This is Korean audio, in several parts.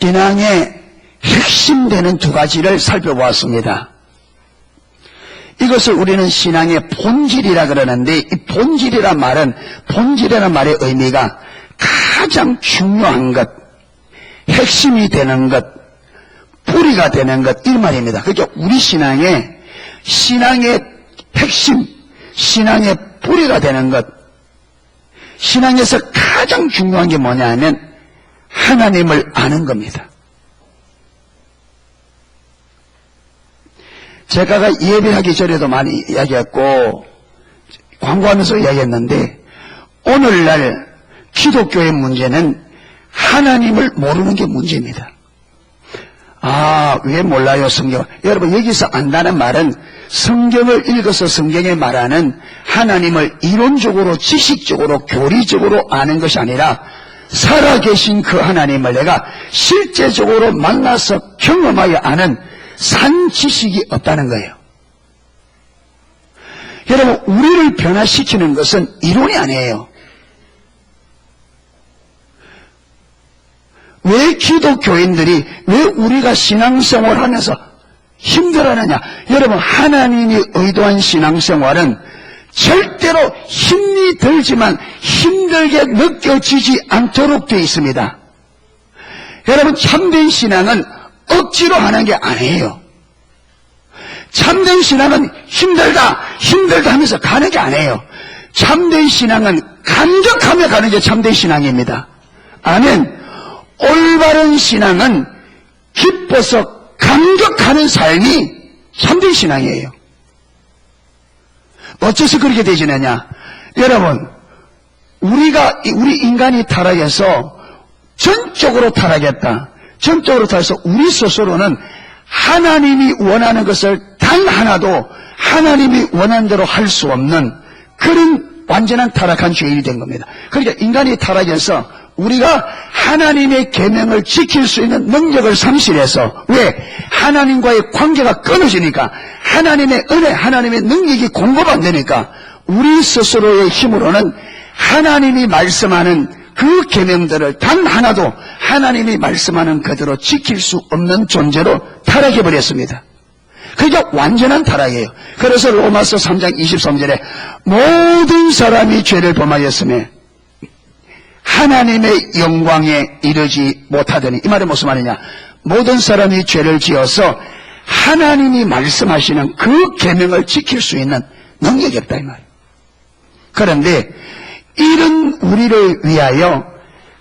신앙의 핵심되는 두 가지를 살펴보았습니다. 이것을 우리는 신앙의 본질이라 그러는데, 이 본질이란 말의 의미가 가장 중요한 것, 핵심이 되는 것, 뿌리가 되는 것, 이 말입니다. 그러니까 우리 신앙의 핵심, 신앙의 뿌리가 되는 것, 신앙에서 가장 중요한 게 뭐냐 하면 하나님을 아는 겁니다. 제가 예배하기 전에도 많이 이야기했고 광고하면서 이야기했는데, 오늘날 기독교의 문제는 하나님을 모르는 게 문제입니다. 왜 몰라요, 성경? 여러분, 여기서 안다는 말은 성경을 읽어서 성경에 말하는 하나님을 이론적으로, 지식적으로, 교리적으로 아는 것이 아니라 살아계신 그 하나님을 내가 실제적으로 만나서 경험하여 아는 산 지식이 없다는 거예요. 여러분, 우리를 변화시키는 것은 이론이 아니에요. 왜 기독교인들이, 왜 우리가 신앙생활 하면서 힘들어하느냐? 여러분, 하나님이 의도한 신앙생활은 절대로 힘이 들지만 힘들게 느껴지지 않도록 되어 있습니다. 여러분, 참된 신앙은 억지로 하는 게 아니에요. 참된 신앙은 힘들다 하면서 가는 게 아니에요. 참된 신앙은 감격하며 가는 게 참된 신앙입니다. 아멘. 올바른 신앙은 기뻐서 감격하는 삶이 참된 신앙이에요. 어째서 그렇게 되지느냐? 여러분, 우리 인간이 타락해서 전적으로 타락했다. 전적으로 타락해서 우리 스스로는 하나님이 원하는 것을 단 하나도 하나님이 원하는 대로 할 수 없는 그런 완전한 타락한 죄인이 된 겁니다. 그러니까 인간이 타락해서 우리가 하나님의 계명을 지킬 수 있는 능력을 상실해서, 왜? 하나님과의 관계가 끊어지니까, 하나님의 은혜, 하나님의 능력이 공급 안 되니까 우리 스스로의 힘으로는 하나님이 말씀하는 그 계명들을 단 하나도 하나님이 말씀하는 그대로 지킬 수 없는 존재로 타락해버렸습니다. 그러니까 완전한 타락이에요. 그래서 로마서 3장 23절에 모든 사람이 죄를 범하였으며 하나님의 영광에 이르지 못하더니, 이 말이 무슨 말이냐? 모든 사람이 죄를 지어서 하나님이 말씀하시는 그 계명을 지킬 수 있는 능력이 없다, 이 말이에요. 그런데 이런 우리를 위하여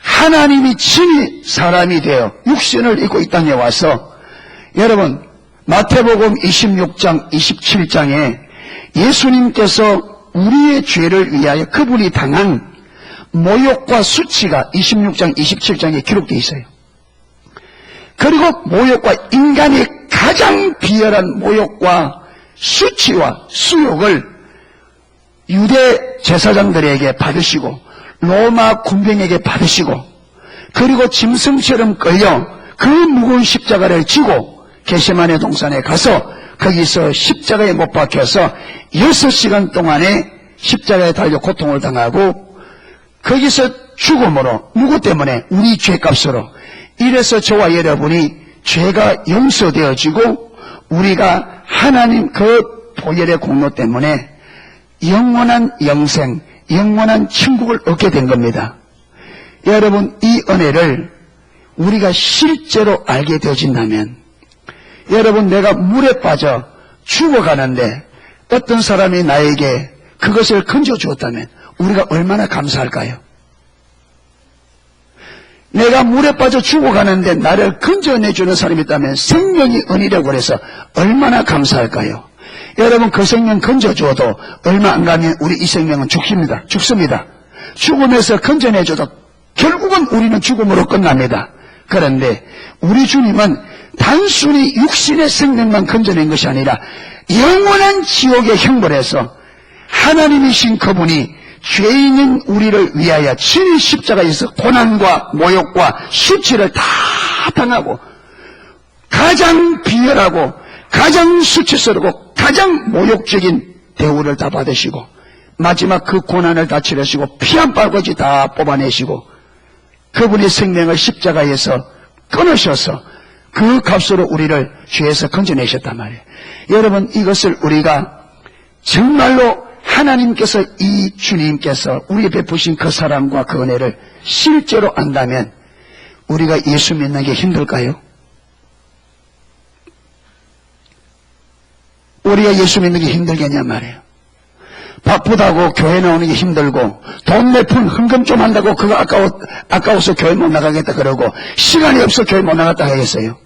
하나님이 친히 사람이 되어 육신을 입고 이 땅에 와서, 여러분, 마태복음 26장 27장에 예수님께서 우리의 죄를 위하여 그분이 당한 모욕과 수치가 26장 27장에 기록되어 있어요. 그리고 모욕과, 인간의 가장 비열한 모욕과 수치와 수욕을 유대 제사장들에게 받으시고 로마 군병에게 받으시고, 그리고 짐승처럼 끌려 그 무거운 십자가를 지고 겟세마네 동산에 가서 거기서 십자가에 못 박혀서 6시간 동안에 십자가에 달려 고통을 당하고, 거기서 죽음으로, 누구 때문에? 우리 죄값으로. 이래서 저와 여러분이 죄가 용서되어지고 우리가 하나님 그 보혈의 공로 때문에 영원한 영생, 영원한 천국을 얻게 된 겁니다. 여러분, 이 은혜를 우리가 실제로 알게 되어진다면, 여러분, 내가 물에 빠져 죽어가는데 어떤 사람이 나에게 그것을 건져주었다면 우리가 얼마나 감사할까요? 내가 물에 빠져 죽어가는데 나를 건져내주는 사람이 있다면 생명이 은이라고 그래서 얼마나 감사할까요? 여러분, 그 생명 건져줘도 얼마 안 가면 우리 이 생명은 죽습니다. 죽음에서 건져내줘도 결국은 우리는 죽음으로 끝납니다. 그런데 우리 주님은 단순히 육신의 생명만 건져낸 것이 아니라 영원한 지옥에 형벌해서 하나님이신 그분이 죄인인 우리를 위하여 친히 십자가에서 고난과 모욕과 수치를 다 당하고 가장 비열하고 가장 수치스럽고 가장 모욕적인 대우를 다 받으시고 마지막 그 고난을 다 치르시고 피 한 바가지 다 뽑아내시고 그분의 생명을 십자가에서 끊으셔서 그 값으로 우리를 죄에서 건져내셨단 말이에요. 여러분, 이것을 우리가 정말로 하나님께서, 이 주님께서 우리에게 베푸신 그 사랑과 그 은혜를 실제로 안다면 우리가 예수 믿는 게 힘들까요? 우리가 예수 믿는 게 힘들겠냐 말이에요. 바쁘다고 교회 나오는 게 힘들고, 돈 몇 푼 헌금 좀 한다고 그거 아까워서 교회 못 나가겠다 그러고, 시간이 없어 교회 못 나갔다 하겠어요.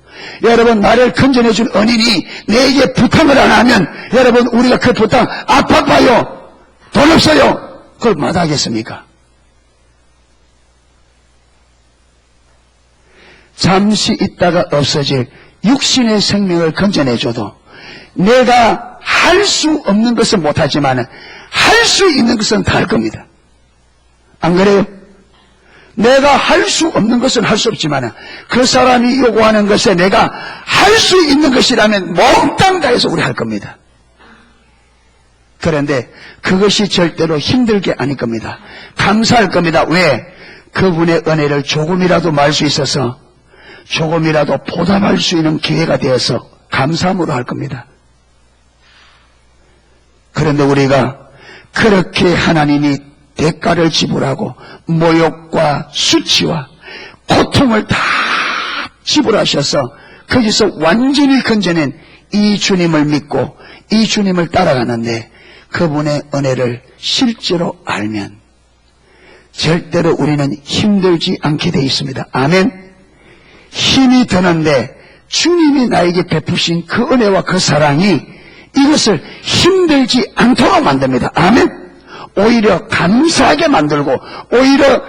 여러분, 나를 건져내준 은인이 내게 부탁을 안 하면, 여러분, 우리가 그 부탁 아파봐요. 돈 없어요. 그걸 마다하겠습니까? 잠시 있다가 없어질 육신의 생명을 건져내줘도 내가 할 수 없는 것은 못하지만 할 수 있는 것은 다 할 겁니다. 안 그래요? 내가 할 수 없는 것은 할 수 없지만 그 사람이 요구하는 것에 내가 할 수 있는 것이라면 몽땅 다해서 우리 할 겁니다. 그런데 그것이 절대로 힘들게 아닐 겁니다. 감사할 겁니다. 왜? 그분의 은혜를 조금이라도 말 수 있어서, 조금이라도 보답할 수 있는 기회가 되어서 감사함으로 할 겁니다. 그런데 우리가 그렇게 하나님이 대가를 지불하고 모욕과 수치와 고통을 다 지불하셔서 거기서 완전히 건져낸 이 주님을 믿고 이 주님을 따라가는데, 그분의 은혜를 실제로 알면 절대로 우리는 힘들지 않게 되어 있습니다. 아멘. 힘이 드는데 주님이 나에게 베푸신 그 은혜와 그 사랑이 이것을 힘들지 않도록 만듭니다. 아멘. 오히려 감사하게 만들고, 오히려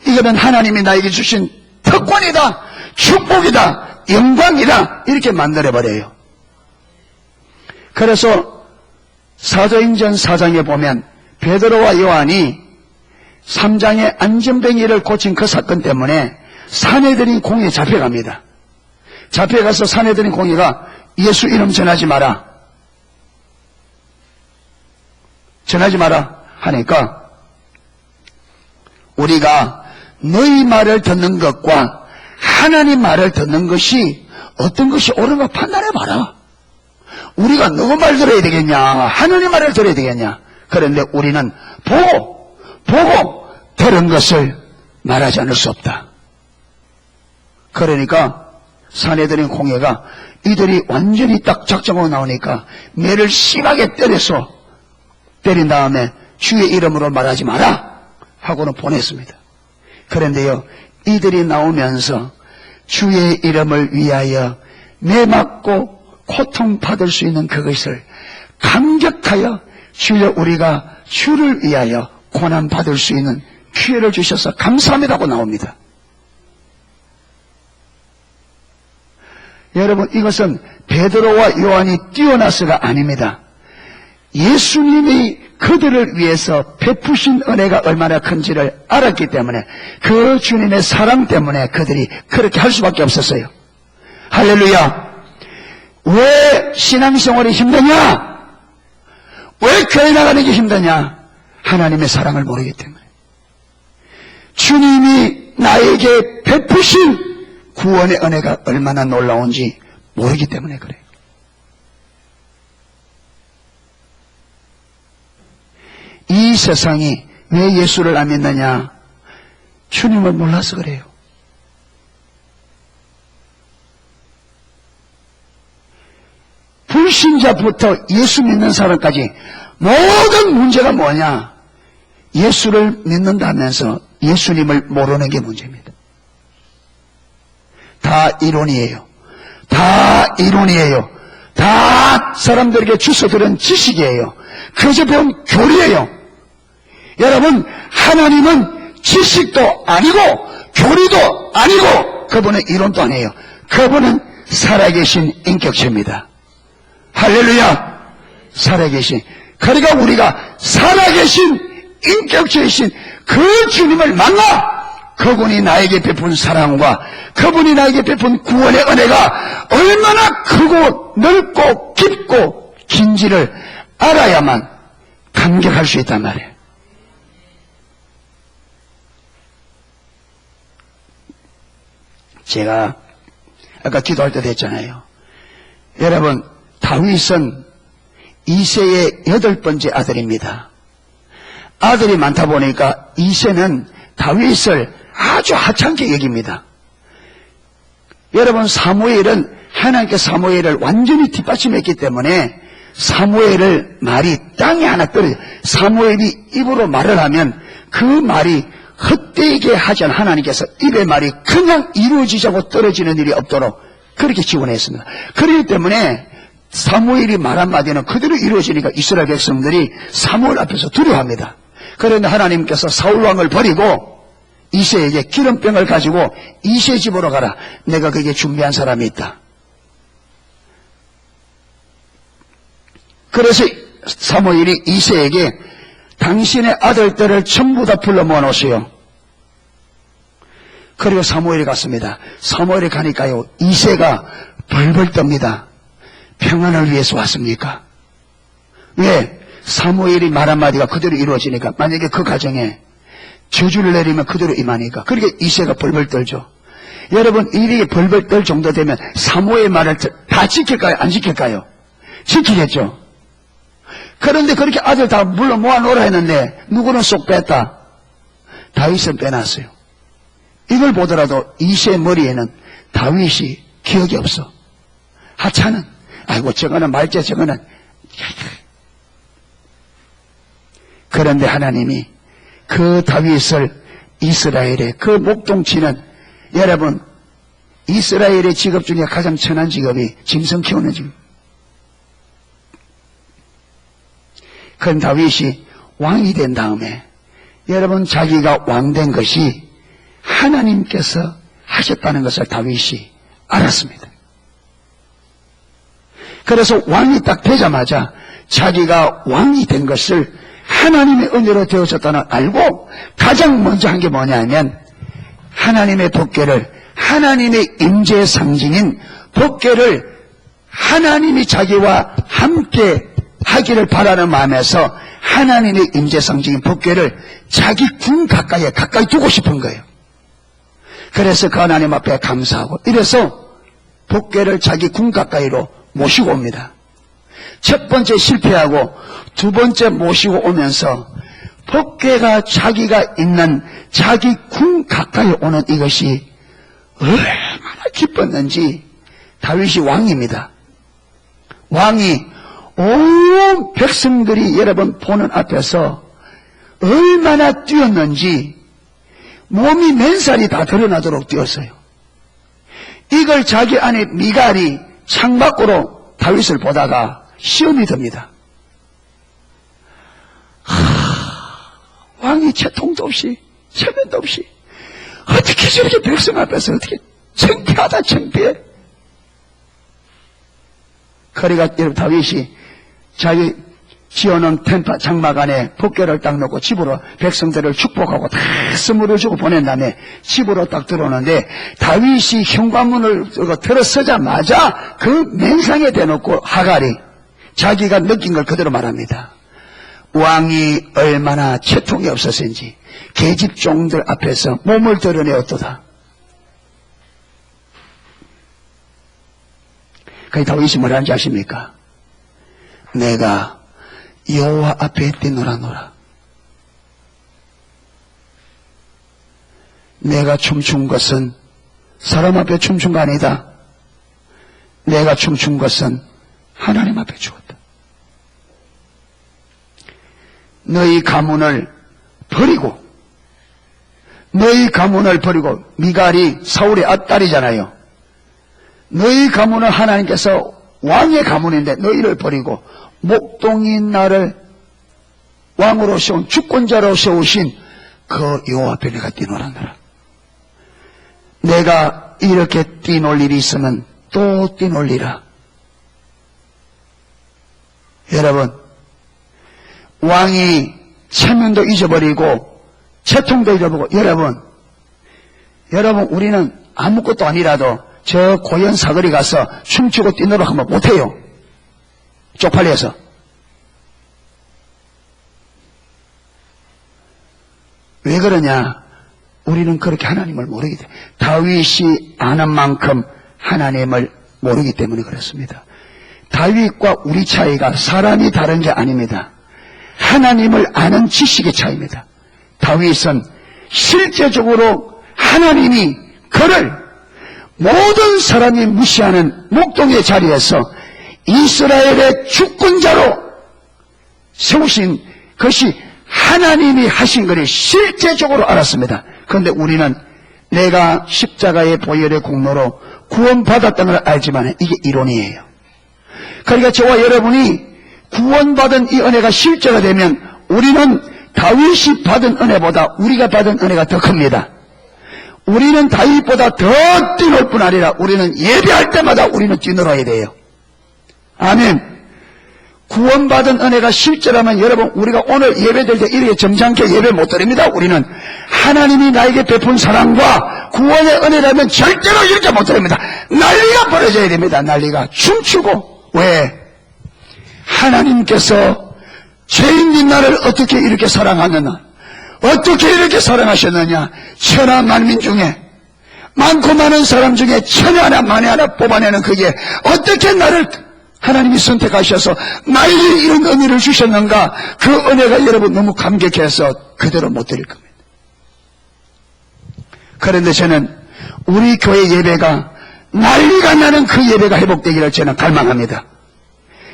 이거는 하나님이 나에게 주신 특권이다, 축복이다, 영광이다, 이렇게 만들어버려요. 그래서 사도행전 4장에 보면 베드로와 요한이 3장의 안전뱅이를 고친 그 사건 때문에 사내들인 공회에 잡혀갑니다. 잡혀가서 사내들인 공회가 예수 이름 전하지 마라, 전하지 마라 하니까, 우리가 너희 말을 듣는 것과 하나님 말을 듣는 것이 어떤 것이 옳은가 판단해봐라. 우리가 누구 말 들어야 되겠냐, 하나님 말을 들어야 되겠냐. 그런데 우리는 보고 들은 것을 말하지 않을 수 없다. 그러니까 사내들인 공회가 이들이 완전히 딱 작정하고 나오니까 매를 심하게 때린 다음에 주의 이름으로 말하지 마라 하고는 보냈습니다. 그런데요, 이들이 나오면서 주의 이름을 위하여 매 맞고 고통받을 수 있는 그것을 감격하여, 주여 우리가 주를 위하여 고난받을 수 있는 기회를 주셔서 감사합니다고 나옵니다. 여러분, 이것은 베드로와 요한이 뛰어나서가 아닙니다. 예수님이 그들을 위해서 베푸신 은혜가 얼마나 큰지를 알았기 때문에, 그 주님의 사랑 때문에 그들이 그렇게 할 수밖에 없었어요. 할렐루야. 왜 신앙생활이 힘드냐? 왜 교회 나가는 게 힘드냐? 하나님의 사랑을 모르기 때문에, 주님이 나에게 베푸신 구원의 은혜가 얼마나 놀라운지 모르기 때문에 그래요. 이 세상이 왜 예수를 안 믿느냐? 주님을 몰라서 그래요. 불신자부터 예수 믿는 사람까지 모든 문제가 뭐냐? 예수를 믿는다면서 예수님을 모르는 게 문제입니다. 다 이론이에요. 다 이론이에요. 다 사람들에게 주워들은 지식이에요. 그저 배운 교리예요. 여러분, 하나님은 지식도 아니고 교리도 아니고 그분은 이론도 아니에요. 그분은 살아계신 인격체입니다. 할렐루야. 살아계신, 그러니까 우리가 살아계신 인격체이신 그 주님을 만나 그분이 나에게 베푼 사랑과 그분이 나에게 베푼 구원의 은혜가 얼마나 크고 넓고 깊고 긴지를 알아야만 감격할 수 있단 말이에요. 제가 아까 기도할 때도 했잖아요. 여러분, 다윗은 이새의 8번째 아들입니다. 아들이 많다 보니까 이새는 다윗을 아주 하찮게 여깁니다. 여러분, 사무엘은 하나님께 사무엘을 완전히 뒷받침했기 때문에 사무엘을 말이 땅에 하나 떨어져, 사무엘이 입으로 말을 하면 그 말이 헛되게 하지 않은 하나님께서 입의 말이 그냥 이루어지자고 떨어지는 일이 없도록 그렇게 지원했습니다. 그렇기 때문에 사무엘이 말 한마디는 그대로 이루어지니까 이스라엘 백성들이 사무엘 앞에서 두려워합니다. 그런데 하나님께서 사울왕을 버리고 이새에게 기름병을 가지고 이새 집으로 가라. 내가 그게 준비한 사람이 있다. 그래서 사무엘이 이새에게 당신의 아들들을 전부 다 불러 모아놓으세요. 그리고 사무엘이 갔습니다. 사무엘이 가니까요, 이새가 벌벌 떱니다. 평안을 위해서 왔습니까? 왜? 사무엘이 말 한마디가 그대로 이루어지니까. 만약에 그 가정에 저주를 내리면 그대로 임하니까. 그렇게 이새가 벌벌 떨죠. 여러분, 일이 벌벌 떨 정도 되면 사무엘의 말을 다 지킬까요? 안 지킬까요? 지키겠죠. 그런데 그렇게 아들 다 물러 모아놓으라 했는데 누구는 쏙 뺐다. 다윗은 빼놨어요. 이걸 보더라도 이새의 머리에는 다윗이 기억이 없어. 하찮은, 아이고 저거는 말째 저거는. 그런데 하나님이 그 다윗을 이스라엘의 그 목동치는, 여러분, 이스라엘의 직업 중에 가장 천한 직업이 짐승 키우는 직업. 그런 다윗이 왕이 된 다음에 여러분, 자기가 왕된 것이 하나님께서 하셨다는 것을 다윗이 알았습니다. 그래서 왕이 딱 되자마자 자기가 왕이 된 것을 하나님의 은혜로 되어졌다는 알고 가장 먼저 한 게 뭐냐면 하나님의 법궤를, 하나님의 임재의 상징인 법궤를 하나님이 자기와 함께 하기를 바라는 마음에서 하나님의 임재 상징인 법궤를 자기 궁 가까이 두고 싶은 거예요. 그래서 그 하나님 앞에 감사하고 이래서 법궤를 자기 궁 가까이로 모시고 옵니다. 첫 번째 실패하고 두 번째 모시고 오면서 법궤가 자기가 있는 자기 궁 가까이 오는 이것이 얼마나 기뻤는지. 다윗이 왕입니다. 왕이 온 백성들이 여러분 보는 앞에서 얼마나 뛰었는지 몸이 맨살이 다 드러나도록 뛰었어요. 이걸 자기 아내 미갈이 창밖으로 다윗을 보다가 시험이 듭니다. 왕이 채통도 없이 체면도 없이 어떻게 저렇게 백성 앞에서 어떻게 창피하다 창피해. 그러니까 여러분 다윗이 자기 지어놓은 템파 장막 안에 법궤를 딱 넣고 집으로 백성들을 축복하고 다 선물을 주고 보낸 다음에 집으로 딱 들어오는데 다윗이 현관문을 들어서자마자 그 맨상에 대놓고 하갈이 자기가 느낀 걸 그대로 말합니다. 왕이 얼마나 채통이 없었는지 계집종들 앞에서 몸을 드러내었도다. 그 다윗이 뭐라는지 아십니까? 내가 여호와 앞에 뛰노라. 내가 춤춘 것은 사람 앞에 춤춘 거 아니다. 내가 춤춘 것은 하나님 앞에 주었다. 너희 가문을 버리고 미갈이 사울의 딸이잖아요. 너희 가문은 하나님께서 왕의 가문인데 너희를 버리고 목동인 나를 왕으로 세운 주권자로 세우신 그 여호와 앞에 내가 뛰놀았노라. 내가 이렇게 뛰놀 일이 있으면 또 뛰놀리라. 여러분, 왕이 체면도 잊어버리고 채통도 잊어버리고 여러분 우리는 아무것도 아니라도 저 고연 사거리 가서 춤추고 뛰노라 하면 못해요. 쪽팔려서. 왜 그러냐? 우리는 그렇게 하나님을 모르게 돼. 다윗이 아는 만큼 하나님을 모르기 때문에 그렇습니다. 다윗과 우리 차이가 사람이 다른 게 아닙니다. 하나님을 아는 지식의 차이입니다. 다윗은 실제적으로 하나님이 그를 모든 사람이 무시하는 목동의 자리에서 이스라엘의 주권자로 세우신 것이 하나님이 하신 것을 실제적으로 알았습니다. 그런데 우리는 내가 십자가의 보혈의 공로로 구원받았다는 걸 알지만 이게 이론이에요. 그러니까 저와 여러분이 구원받은 이 은혜가 실제가 되면 우리는 다윗이 받은 은혜보다 우리가 받은 은혜가 더 큽니다. 우리는 다윗보다 더 뛰놀 뿐 아니라 우리는 예배할 때마다 우리는 뛰놀아야 돼요. 아멘. 구원받은 은혜가 실제라면 여러분 우리가 오늘 예배될 때 이렇게 점잖게 예배 못 드립니다. 우리는 하나님이 나에게 베푼 사랑과 구원의 은혜라면 절대로 이렇게 못 드립니다. 난리가 벌어져야 됩니다. 난리가 춤추고. 왜? 하나님께서 죄인인 나를 어떻게 이렇게 사랑하느냐, 어떻게 이렇게 사랑하셨느냐, 천하 만민 중에 많고 많은 사람 중에 천에 하나 만에 하나 뽑아내는 그게 어떻게 나를 하나님이 선택하셔서 나에게 이런 은혜를 주셨는가. 그 은혜가 여러분 너무 감격해서 그대로 못 드릴 겁니다. 그런데 저는 우리 교회 예배가 난리가 나는 그 예배가 회복되기를 저는 갈망합니다.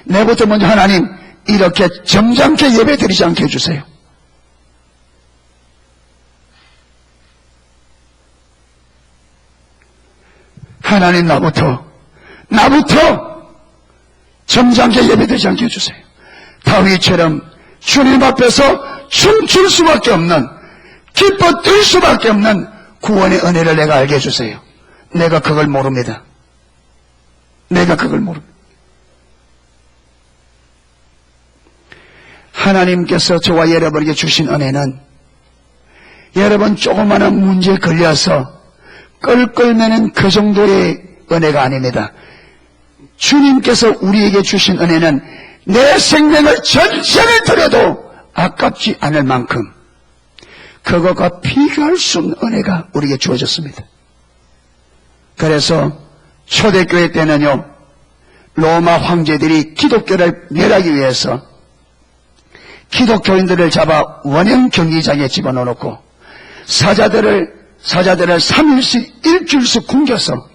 내부터 먼저 하나님 이렇게 점잖게 예배 드리지 않게 해주세요. 하나님 나부터 점잖게 예배드리지 않게 해주세요. 다윗처럼 주님 앞에서 춤출 수밖에 없는, 기뻐 뛸 수밖에 없는 구원의 은혜를 내가 알게 해주세요. 내가 그걸 모릅니다. 내가 그걸 모릅니다. 하나님께서 저와 여러분에게 주신 은혜는 여러분 조그마한 문제에 걸려서 끌끌매는 그 정도의 은혜가 아닙니다. 주님께서 우리에게 주신 은혜는 내 생명을 전체를 드려도 아깝지 않을 만큼 그것과 비교할 수 없는 은혜가 우리에게 주어졌습니다. 그래서 초대교회 때는요, 로마 황제들이 기독교를 멸하기 위해서 기독교인들을 잡아 원형 경기장에 집어넣어놓고 사자들을 3일씩 일주일씩 굶겨서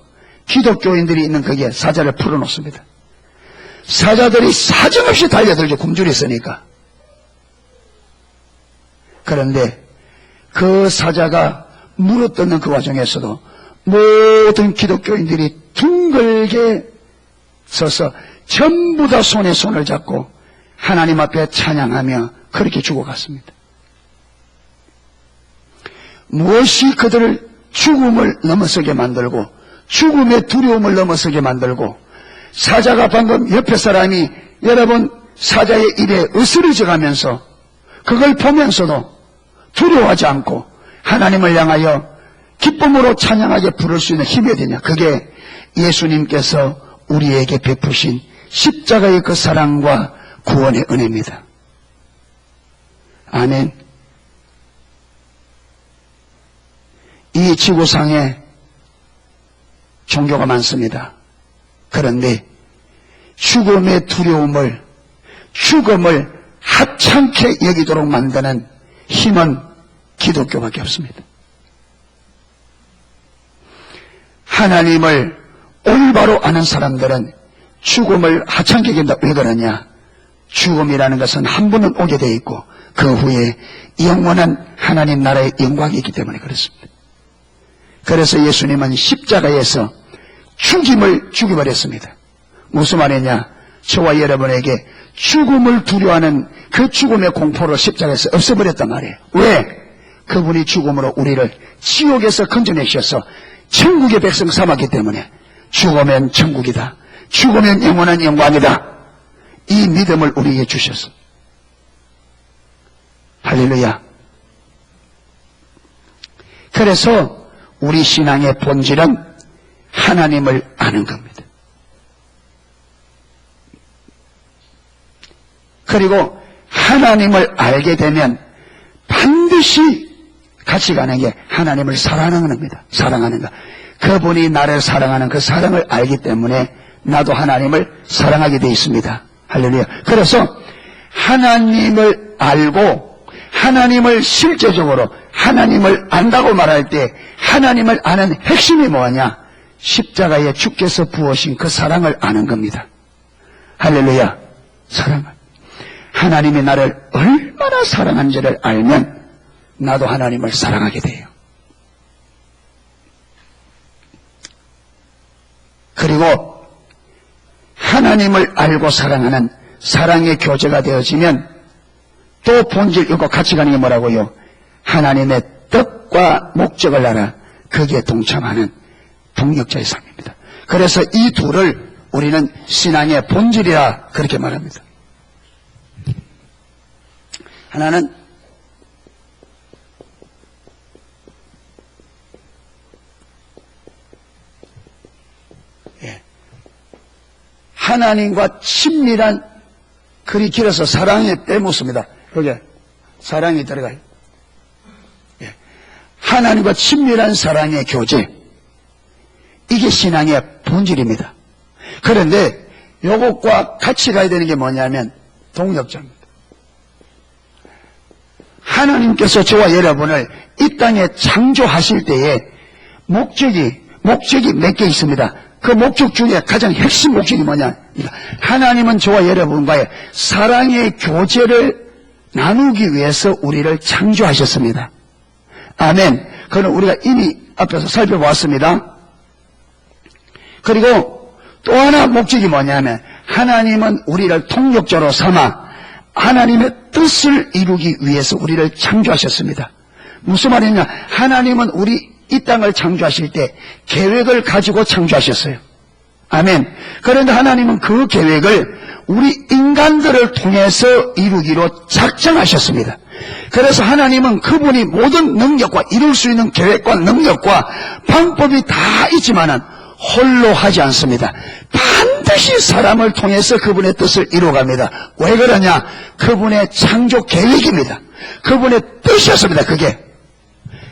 기독교인들이 있는 거기에 사자를 풀어놓습니다. 사자들이 사정없이 달려들죠. 굶주려 있으니까. 그런데 그 사자가 물어뜯는 그 와중에서도 모든 기독교인들이 둥글게 서서 전부 다 손에 손을 잡고 하나님 앞에 찬양하며 그렇게 죽어갔습니다. 무엇이 그들을 죽음을 넘어서게 만들고 죽음의 두려움을 넘어서게 만들고, 사자가 방금 옆에 사람이 여러분 사자의 입에 으스러져 가면서 그걸 보면서도 두려워하지 않고 하나님을 향하여 기쁨으로 찬양하게 부를 수 있는 힘이 어디냐? 그게 예수님께서 우리에게 베푸신 십자가의 그 사랑과 구원의 은혜입니다. 아멘. 이 지구상에 종교가 많습니다. 그런데 죽음의 두려움을, 죽음을 하찮게 여기도록 만드는 힘은 기독교밖에 없습니다. 하나님을 올바로 아는 사람들은 죽음을 하찮게 여긴다. 왜 그러냐? 죽음이라는 것은 한 번은 오게 되어 있고 그 후에 영원한 하나님 나라의 영광이 있기 때문에 그렇습니다. 그래서 예수님은 십자가에서 죽임을 죽여버렸습니다. 무슨 말이냐? 저와 여러분에게 죽음을 두려워하는 그 죽음의 공포를 십자가에서 없애버렸단 말이에요. 왜? 그분이 죽음으로 우리를 지옥에서 건져내셔서 천국의 백성 삼았기 때문에 죽으면 천국이다, 죽으면 영원한 영광이다, 이 믿음을 우리에게 주셨어. 할렐루야. 그래서 우리 신앙의 본질은 하나님을 아는 겁니다. 그리고 하나님을 알게 되면 반드시 같이 가는 게 하나님을 사랑하는 겁니다. 사랑하는 것. 그분이 나를 사랑하는 그 사랑을 알기 때문에 나도 하나님을 사랑하게 되어 있습니다. 할렐루야. 그래서 하나님을 알고 하나님을 실제적으로 하나님을 안다고 말할 때 하나님을 아는 핵심이 뭐냐? 십자가에 주께서 부으신 그 사랑을 아는 겁니다. 할렐루야. 사랑을. 하나님이 나를 얼마나 사랑한지를 알면 나도 하나님을 사랑하게 돼요. 그리고 하나님을 알고 사랑하는 사랑의 교제가 되어지면 또 본질, 이거 같이 가는 게 뭐라고요? 하나님의 뜻과 목적을 알아 거기에 동참하는 동력자의 삶입니다. 그래서 이 둘을 우리는 신앙의 본질이라 그렇게 말합니다. 하나는 하나님과 친밀한, 글이 길어서 사랑에 빼묻습니다. 여기에 사랑이 들어가요. 하나님과 친밀한 사랑의 교제, 이게 신앙의 본질입니다. 그런데 이것과 같이 가야 되는 게 뭐냐면 동력자입니다. 하나님께서 저와 여러분을 이 땅에 창조하실 때에 목적이 몇 개 있습니다. 그 목적 중에 가장 핵심 목적이 뭐냐? 하나님은 저와 여러분과의 사랑의 교제를 나누기 위해서 우리를 창조하셨습니다. 아멘. 그건 우리가 이미 앞에서 살펴보았습니다. 그리고 또 하나 목적이 뭐냐면 하나님은 우리를 통역자로 삼아 하나님의 뜻을 이루기 위해서 우리를 창조하셨습니다. 무슨 말이냐? 하나님은 우리 이 땅을 창조하실 때 계획을 가지고 창조하셨어요. 아멘. 그런데 하나님은 그 계획을 우리 인간들을 통해서 이루기로 작정하셨습니다. 그래서 하나님은 그분이 모든 능력과 이룰 수 있는 계획과 능력과 방법이 다 있지만은 홀로 하지 않습니다. 반드시 사람을 통해서 그분의 뜻을 이루어갑니다. 왜 그러냐? 그분의 창조 계획입니다. 그분의 뜻이었습니다. 그게.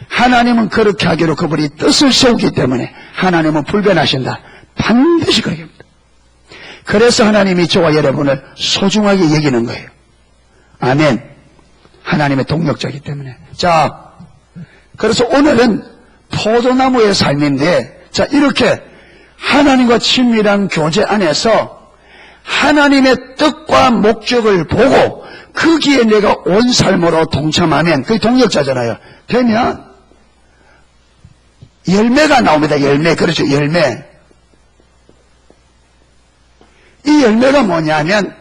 하나님은 그렇게 하기로 그분이 뜻을 세우기 때문에 하나님은 불변하신다. 반드시 그렇게 합니다. 그래서 하나님이 저와 여러분을 소중하게 여기는 거예요. 아멘. 하나님의 동력자이기 때문에. 자, 그래서 오늘은 포도나무의 삶인데, 자, 이렇게 하나님과 친밀한 교제 안에서 하나님의 뜻과 목적을 보고 거기에 내가 온 삶으로 동참하면 그게 동력자잖아요. 되면 열매가 나옵니다. 열매. 그렇죠. 열매. 이 열매가 뭐냐면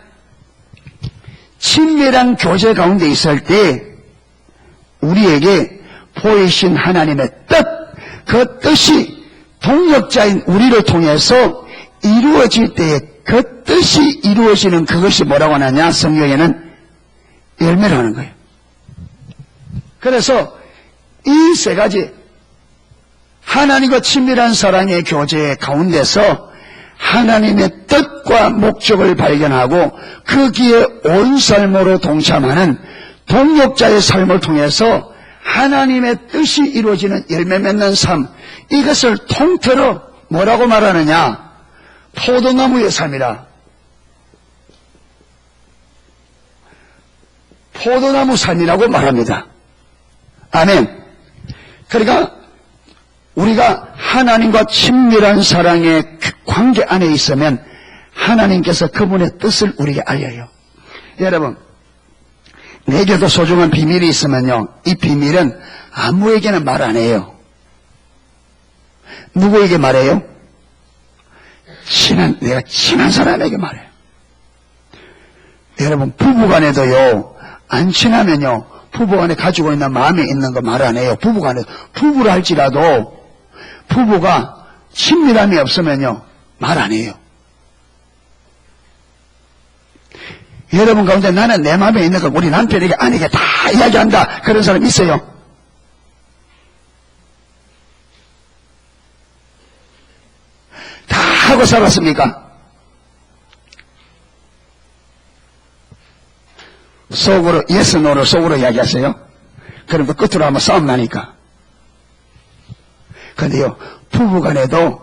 친밀한 교제 가운데 있을 때 우리에게 보이신 하나님의 뜻, 그 뜻이 동력자인 우리를 통해서 이루어질 때에 그 뜻이 이루어지는 그것이 뭐라고 하느냐? 성경에는 열매라는 거예요. 그래서 이 세 가지 하나님과 친밀한 사랑의 교제 가운데서 하나님의 뜻과 목적을 발견하고 거기에 온 삶으로 동참하는 동력자의 삶을 통해서 하나님의 뜻이 이루어지는 열매 맺는 삶, 이것을 통틀어 뭐라고 말하느냐? 포도나무의 삶이라. 포도나무 삶이라고 말합니다. 아멘. 그러니까 우리가 하나님과 친밀한 사랑의 관계 안에 있으면 하나님께서 그분의 뜻을 우리에게 알려요. 여러분, 내게도 소중한 비밀이 있으면요, 이 비밀은 아무에게나 말 안 해요. 누구에게 말해요? 내가 친한 사람에게 말해요. 여러분, 부부간에도요, 안 친하면요, 부부간에 가지고 있는 마음에 있는 거 말 안 해요. 부부를 할지라도 부부가 친밀함이 없으면요, 말 안 해요. 여러분 가운데 나는 내 마음에 있는 거 우리 남편에게 아내에게 다 이야기한다. 그런 사람 있어요? 다 하고 살았습니까? 속으로 yes, no를 속으로 이야기하세요? 그럼 그 끝으로 한번 싸움 나니까. 그런데요, 부부간에도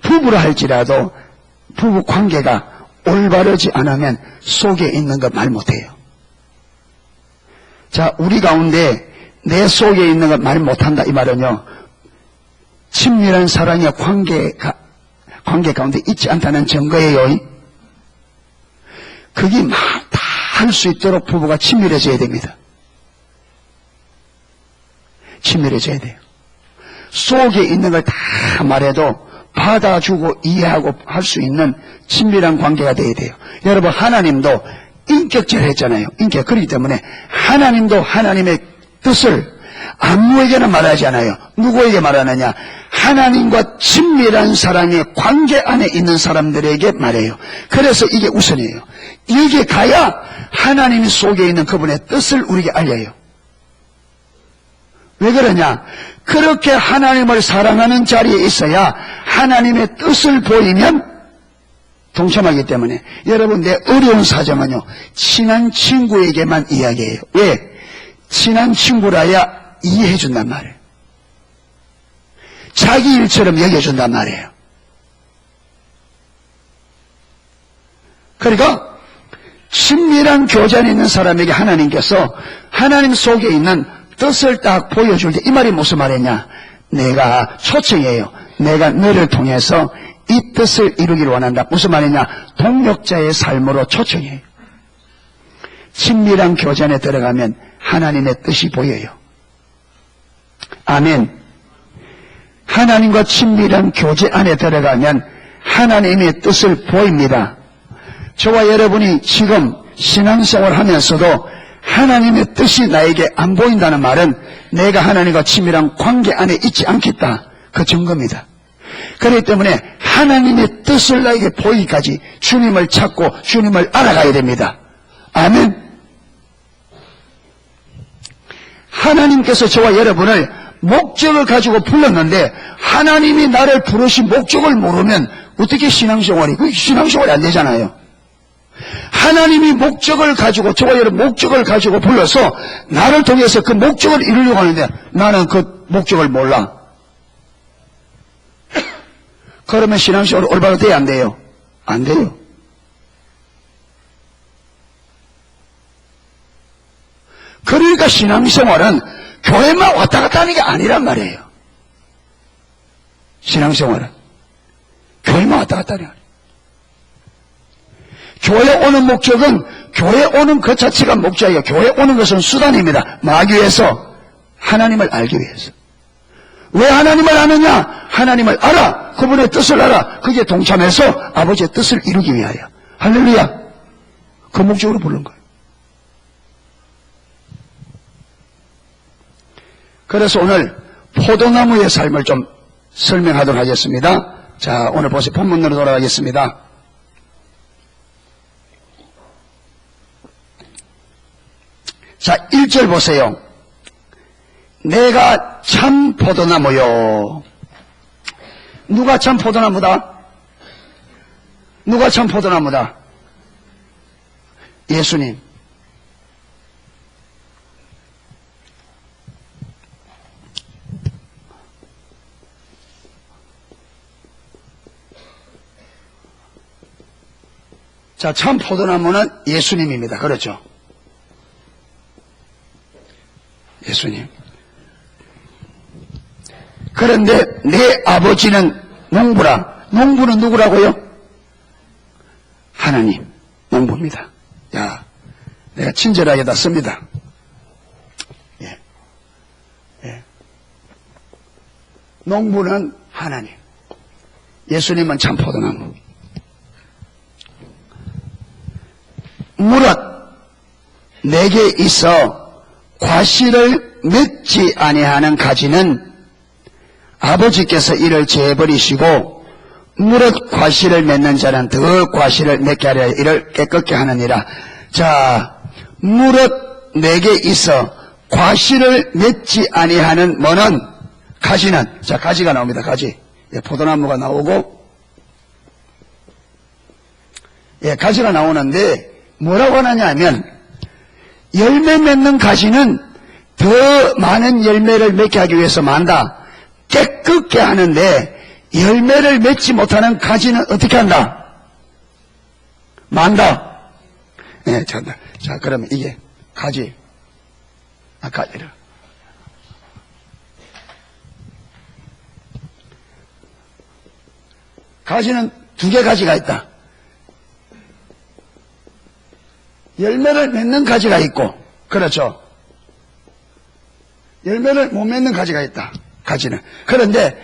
부부라 할지라도 부부 관계가 올바르지 않으면 속에 있는 거 말 못해요. 자, 우리 가운데 내 속에 있는 거 말 못한다 이 말은요, 친밀한 사랑의 관계 가운데 있지 않다는 증거예요. 그게 다 할 수 있도록 부부가 친밀해져야 됩니다. 친밀해져야 돼요. 속에 있는 걸 다 말해도 받아주고 이해하고 할 수 있는 친밀한 관계가 돼야 돼요. 여러분, 하나님도 인격질 했잖아요. 인격. 그렇기 때문에 하나님도 하나님의 뜻을 아무에게나 말하지 않아요. 누구에게 말하느냐? 하나님과 친밀한 사랑의 관계 안에 있는 사람들에게 말해요. 그래서 이게 우선이에요. 이게 가야 하나님 속에 있는 그분의 뜻을 우리에게 알려요. 왜 그러냐? 그렇게 하나님을 사랑하는 자리에 있어야 하나님의 뜻을 보이면 동참하기 때문에, 여러분, 내 어려운 사정은요, 친한 친구에게만 이야기해요. 왜? 친한 친구라야 이해해준단 말이에요. 자기 일처럼 여겨준단 말이에요. 그러니까 친밀한 교제에 있는 사람에게 하나님께서 하나님 속에 있는 뜻을 딱 보여줄 때, 이 말이 무슨 말이냐? 내가 초청해요. 내가 너를 통해서 이 뜻을 이루기를 원한다. 무슨 말이냐? 동력자의 삶으로 초청해요. 친밀한 교제 안에 들어가면 하나님의 뜻이 보여요. 아멘. 하나님과 친밀한 교제 안에 들어가면 하나님의 뜻을 보입니다. 저와 여러분이 지금 신앙생활 하면서도 하나님의 뜻이 나에게 안 보인다는 말은 내가 하나님과 친밀한 관계 안에 있지 않겠다, 그 증거입니다. 그렇기 때문에 하나님의 뜻을 나에게 보이기까지 주님을 찾고 주님을 알아가야 됩니다. 아멘. 하나님께서 저와 여러분을 목적을 가지고 불렀는데 하나님이 나를 부르신 목적을 모르면 어떻게 신앙생활이, 그게 신앙생활이 안 되잖아요. 하나님이 목적을 가지고, 저와 여러분 목적을 가지고 불러서 나를 통해서 그 목적을 이루려고 하는데 나는 그 목적을 몰라. 그러면 신앙생활이 올바로 돼야 안 돼요? 안 돼요. 그러니까 신앙생활은 교회만 왔다 갔다 하는 게 아니란 말이에요. 신앙생활은 교회만 왔다 갔다 하는 게 아니에요. 교회 오는 목적은, 교회 오는 그 자체가 목적이에요. 교회 오는 것은 수단입니다. 뭐하기 위해서? 하나님을 알기 위해서. 왜 하나님을 아느냐? 하나님을 알아. 그분의 뜻을 알아. 그게 동참해서 아버지의 뜻을 이루기 위하여. 할렐루야. 그 목적으로 부른 거예요. 그래서 오늘 포도나무의 삶을 좀 설명하도록 하겠습니다. 자, 오늘 보세요. 본문으로 돌아가겠습니다. 자, 1절 보세요. 내가 참 포도나무요. 누가 참 포도나무다? 누가 참 포도나무다? 예수님. 자, 참 포도나무는 예수님입니다. 그렇죠? 예수님. 그런데 내 아버지는 농부라. 농부는 누구라고요? 하나님. 농부입니다. 야, 내가 친절하게 다 씁니다. 예. 예. 농부는 하나님. 예수님은 참 포도나무. 무릇 내게 있어 과실을 맺지 아니하는 가지는 아버지께서 이를 제버리시고 무릇 과실을 맺는 자는 더 과실을 맺게 하려 이를 깨끗게 하느니라. 자, 무릇 내게 있어 과실을 맺지 아니하는 뭐는? 가지는. 자, 가지가 나옵니다. 가지. 예, 포도나무가 나오고, 예, 가지가 나오는데 뭐라고 하느냐 하면, 열매 맺는 가지는 더 많은 열매를 맺게 하기 위해서 만다. 깨끗게 하는데 열매를 맺지 못하는 가지는 어떻게 한다? 만다. 예, 자, 그러면 이게 가지. 가지를. 가지는 두 개 가지가 있다. 열매를 맺는 가지가 있고, 그렇죠. 열매를 못 맺는 가지가 있다. 가지는. 그런데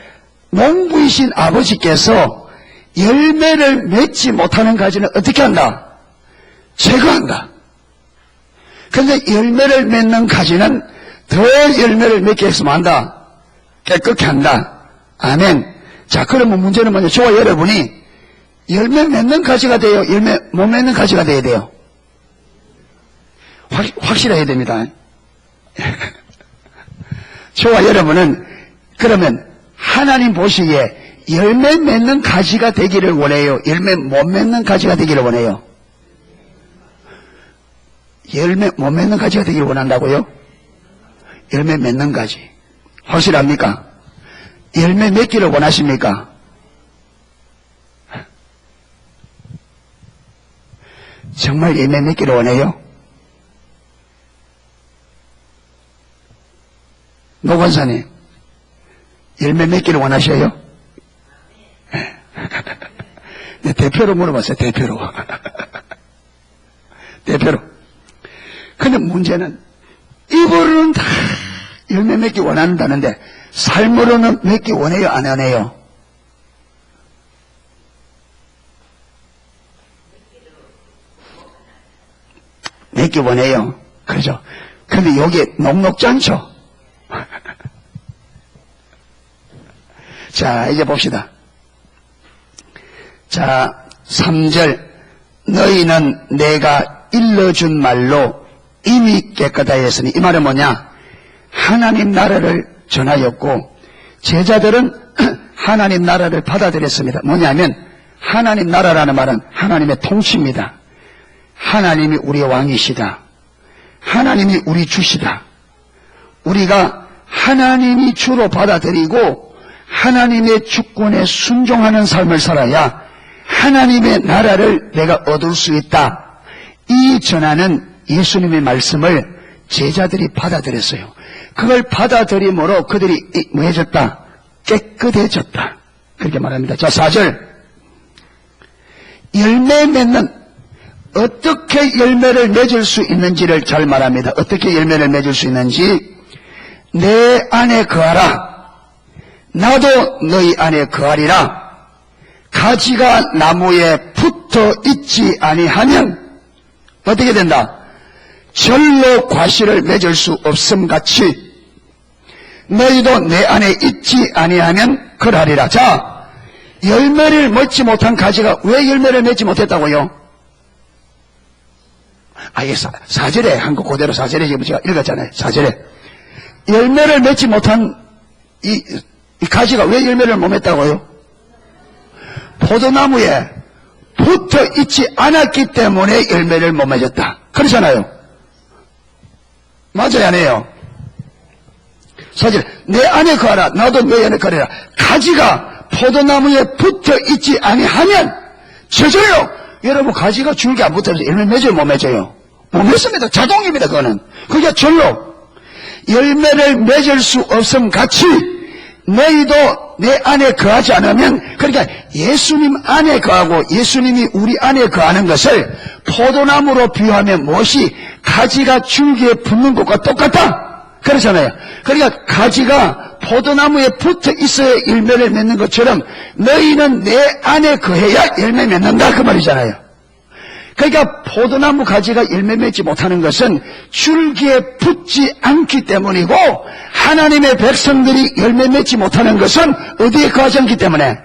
농부이신 아버지께서 열매를 맺지 못하는 가지는 어떻게 한다? 제거한다. 그런데 열매를 맺는 가지는 더 열매를 맺게 했으면 한다. 깨끗게 한다. 아멘. 자, 그러면 문제는 뭐냐? 저와 여러분이 열매 맺는 가지가 돼요? 열매 못 맺는 가지가 돼야 돼요? 확실해야 됩니다. 저와 여러분은 그러면 하나님 보시기에 열매 맺는 가지가 되기를 원해요? 열매 못 맺는 가지가 되기를 원해요? 열매 못 맺는 가지가 되기를 원한다고요? 열매 맺는 가지. 확실합니까? 열매 맺기를 원하십니까? 정말 열매 맺기를 원해요? 노 권사님, 열매 맺기를 원하셔요? 네, 대표로 물어봤어요, 대표로. 대표로. 근데 문제는, 입으로는 다 열매 맺기 원한다는데, 삶으로는 맺기 원해요, 안 원해요? 맺기 원해요. 그렇죠. 근데 여기에 녹록지 않죠? 자, 이제 봅시다. 자, 3절. 너희는 내가 일러준 말로 이미 깨끗하였으니, 이 말은 뭐냐? 하나님 나라를 전하였고, 제자들은 하나님 나라를 받아들였습니다. 뭐냐면, 하나님 나라라는 말은 하나님의 통치입니다. 하나님이 우리의 왕이시다. 하나님이 우리 주시다. 우리가 하나님이 주로 받아들이고 하나님의 주권에 순종하는 삶을 살아야 하나님의 나라를 내가 얻을 수 있다. 이 전하는 예수님의 말씀을 제자들이 받아들였어요. 그걸 받아들임으로 그들이 뭐해졌다? 깨끗해졌다. 그렇게 말합니다. 자, 4절. 열매 맺는, 어떻게 열매를 맺을 수 있는지를 잘 말합니다. 어떻게 열매를 맺을 수 있는지. 내 안에 거하라. 나도 너희 안에 거하리라. 가지가 나무에 붙어 있지 아니하면 어떻게 된다? 절로 과실을 맺을 수 없음같이 너희도 내 안에 있지 아니하면 그러하리라. 자, 열매를 맺지 못한 가지가 왜 열매를 맺지 못했다고요? 아예 4절에 한국 그대로 4절에 지금 제가 읽었잖아요. 4절에 열매를 맺지 못한 이 가지가 왜 열매를 못 맺다고요? 포도나무에 붙어 있지 않았기 때문에 열매를 못 맺었다. 그렇잖아요. 맞아요, 안 해요? 사실 내 안에 거하라. 나도 내 안에 거하라. 가지가 포도나무에 붙어 있지 아니하면 젖어요. 여러분, 가지가 줄기 안 붙어서 열매 맺어요, 못 맺어요? 못 맺습니다. 자동입니다, 그거는. 그게 절로 열매를 맺을 수 없음 같이 너희도 내 안에 거하지 않으면, 그러니까 예수님 안에 거하고 예수님이 우리 안에 거하는 것을 포도나무로 비유하면 무엇이 가지가 줄기에 붙는 것과 똑같다. 그렇잖아요. 그러니까 가지가 포도나무에 붙어 있어야 열매를 맺는 것처럼 너희는 내 안에 거해야 열매 맺는다, 그 말이잖아요. 그러니까 포도나무 가지가 열매 맺지 못하는 것은 줄기에 붙지 않기 때문이고, 하나님의 백성들이 열매 맺지 못하는 것은 어디에 거하지 않기 때문에?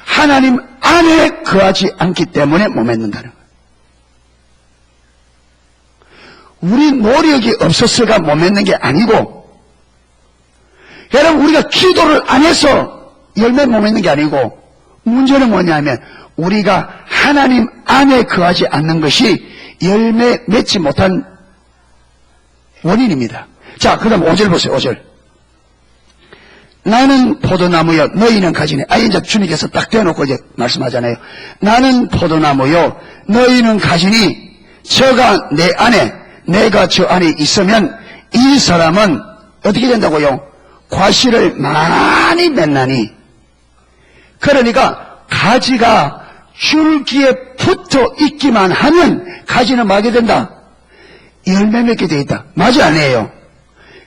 하나님 안에 거하지 않기 때문에 못 맺는다는 거예요. 우리 노력이 없었어가 못 맺는 게 아니고, 여러분, 우리가 기도를 안 해서 열매 못 맺는 게 아니고, 문제는 뭐냐면 우리가 하나님 안에 거하지 않는 것이 열매 맺지 못한 원인입니다. 자, 그 다음 5절 보세요. 5절. 나는 포도나무요 너희는 가지네. 이제 주님께서 딱 대놓고 이제 말씀하잖아요. 나는 포도나무요 너희는 가지니 저가 내 안에 내가 저 안에 있으면 이 사람은 어떻게 된다고요? 과실을 많이 맺나니. 그러니까 가지가 줄기에 붙어 있기만 하면 가지는 뭐하게 된다? 열매 맺게 돼 있다. 맞아 아니에요?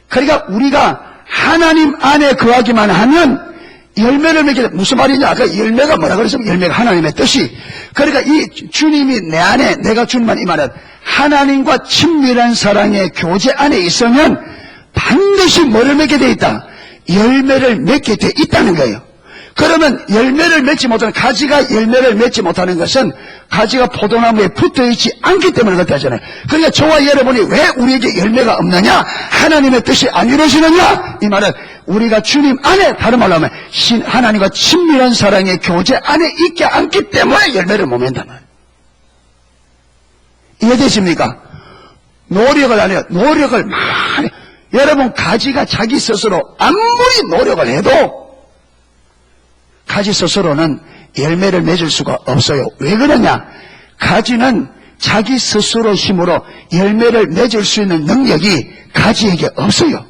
그러니까 우리가 하나님 안에 거하기만 하면 열매를 맺게 돼. 무슨 말이냐? 아까 열매가 뭐라 그랬으면 열매가 하나님의 뜻이. 그러니까 이 주님이 내 안에 내가 주님만 이 말은 하나님과 친밀한 사랑의 교제 안에 있으면 반드시 뭐를 맺게 돼 있다? 열매를 맺게 돼 있다는 거예요. 그러면 열매를 맺지 못하는 가지가 열매를 맺지 못하는 것은 가지가 포도나무에 붙어있지 않기 때문에 그렇다 하잖아요. 그러니까 저와 여러분이 왜 우리에게 열매가 없느냐? 하나님의 뜻이 안 이루어지느냐? 이 말은 우리가 주님 안에 다른 말로 하면 하나님과 친밀한 사랑의 교제 안에 있지 않기 때문에 열매를 못 맺는단 말이에요. 이해되십니까? 노력을 안 해요. 노력을 많이. 여러분 가지가 자기 스스로 아무리 노력을 해도 가지 스스로는 열매를 맺을 수가 없어요. 왜 그러냐? 가지는 자기 스스로 힘으로 열매를 맺을 수 있는 능력이 가지에게 없어요.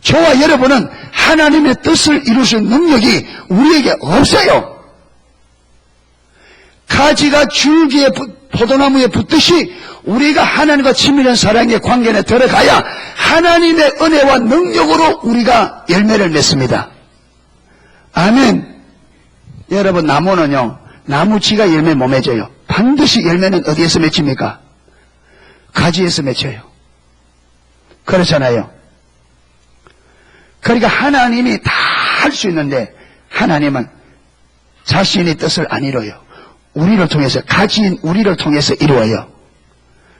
저와 여러분은 하나님의 뜻을 이룰 수 있는 능력이 우리에게 없어요. 가지가 줄기에 포도나무에 붙듯이 우리가 하나님과 친밀한 사랑의 관계에 들어가야 하나님의 은혜와 능력으로 우리가 열매를 맺습니다. 아멘. 여러분 나무는요, 나무지가 열매 못 맺어요. 반드시 열매는 어디에서 맺힙니까? 가지에서 맺혀요. 그렇잖아요. 그러니까 하나님이 다 할 수 있는데 하나님은 자신의 뜻을 안 이뤄요. 우리를 통해서, 가지인 우리를 통해서 이루어요.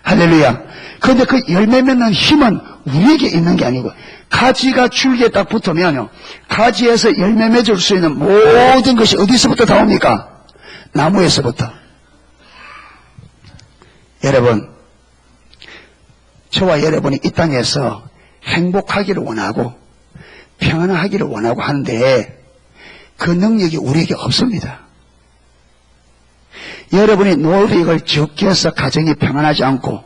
할렐루야. 그런데 그 열매 맺는 힘은 우리에게 있는 게 아니고 가지가 줄기에 딱 붙으면요, 가지에서 열매 맺을 수 있는 모든 것이 어디서부터 나옵니까? 나무에서부터. 여러분, 저와 여러분이 이 땅에서 행복하기를 원하고 평안하기를 원하고 하는데 그 능력이 우리에게 없습니다. 여러분이 노력을 적게 해서 가정이 평안하지 않고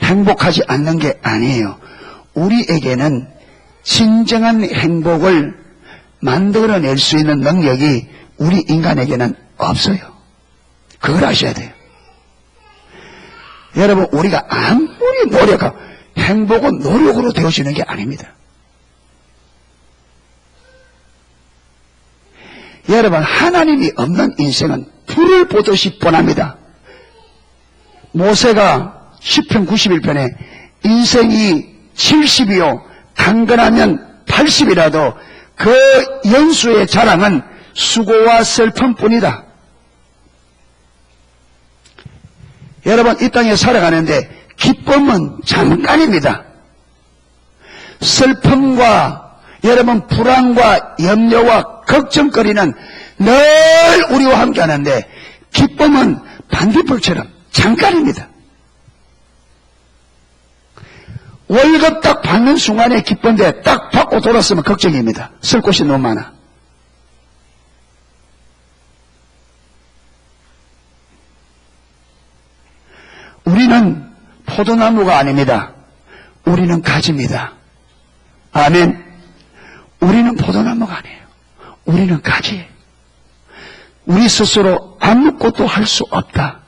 행복하지 않는 게 아니에요. 우리에게는 진정한 행복을 만들어낼 수 있는 능력이 우리 인간에게는 없어요. 그걸 아셔야 돼요. 여러분, 우리가 아무리 노력하고 행복은 노력으로 되어지는 게 아닙니다. 여러분, 하나님이 없는 인생은 불을 보듯이 뻔합니다. 모세가 시편 91편에 인생이 70이요 강건하면 80이라도 그 연수의 자랑은 수고와 슬픔뿐이다. 여러분, 이 땅에 살아가는데 기쁨은 잠깐입니다. 슬픔과 여러분 불안과 염려와 걱정거리는 늘 우리와 함께 하는데 기쁨은 반딧불처럼 잠깐입니다. 월급 딱 받는 순간에 기쁜데 딱 받고 돌았으면 걱정입니다. 쓸 곳이 너무 많아. 우리는 포도나무가 아닙니다. 우리는 가지입니다. 아멘. 우리는 포도나무가 아니에요. 우리는 가지예요. 우리 스스로 아무것도 할 수 없다.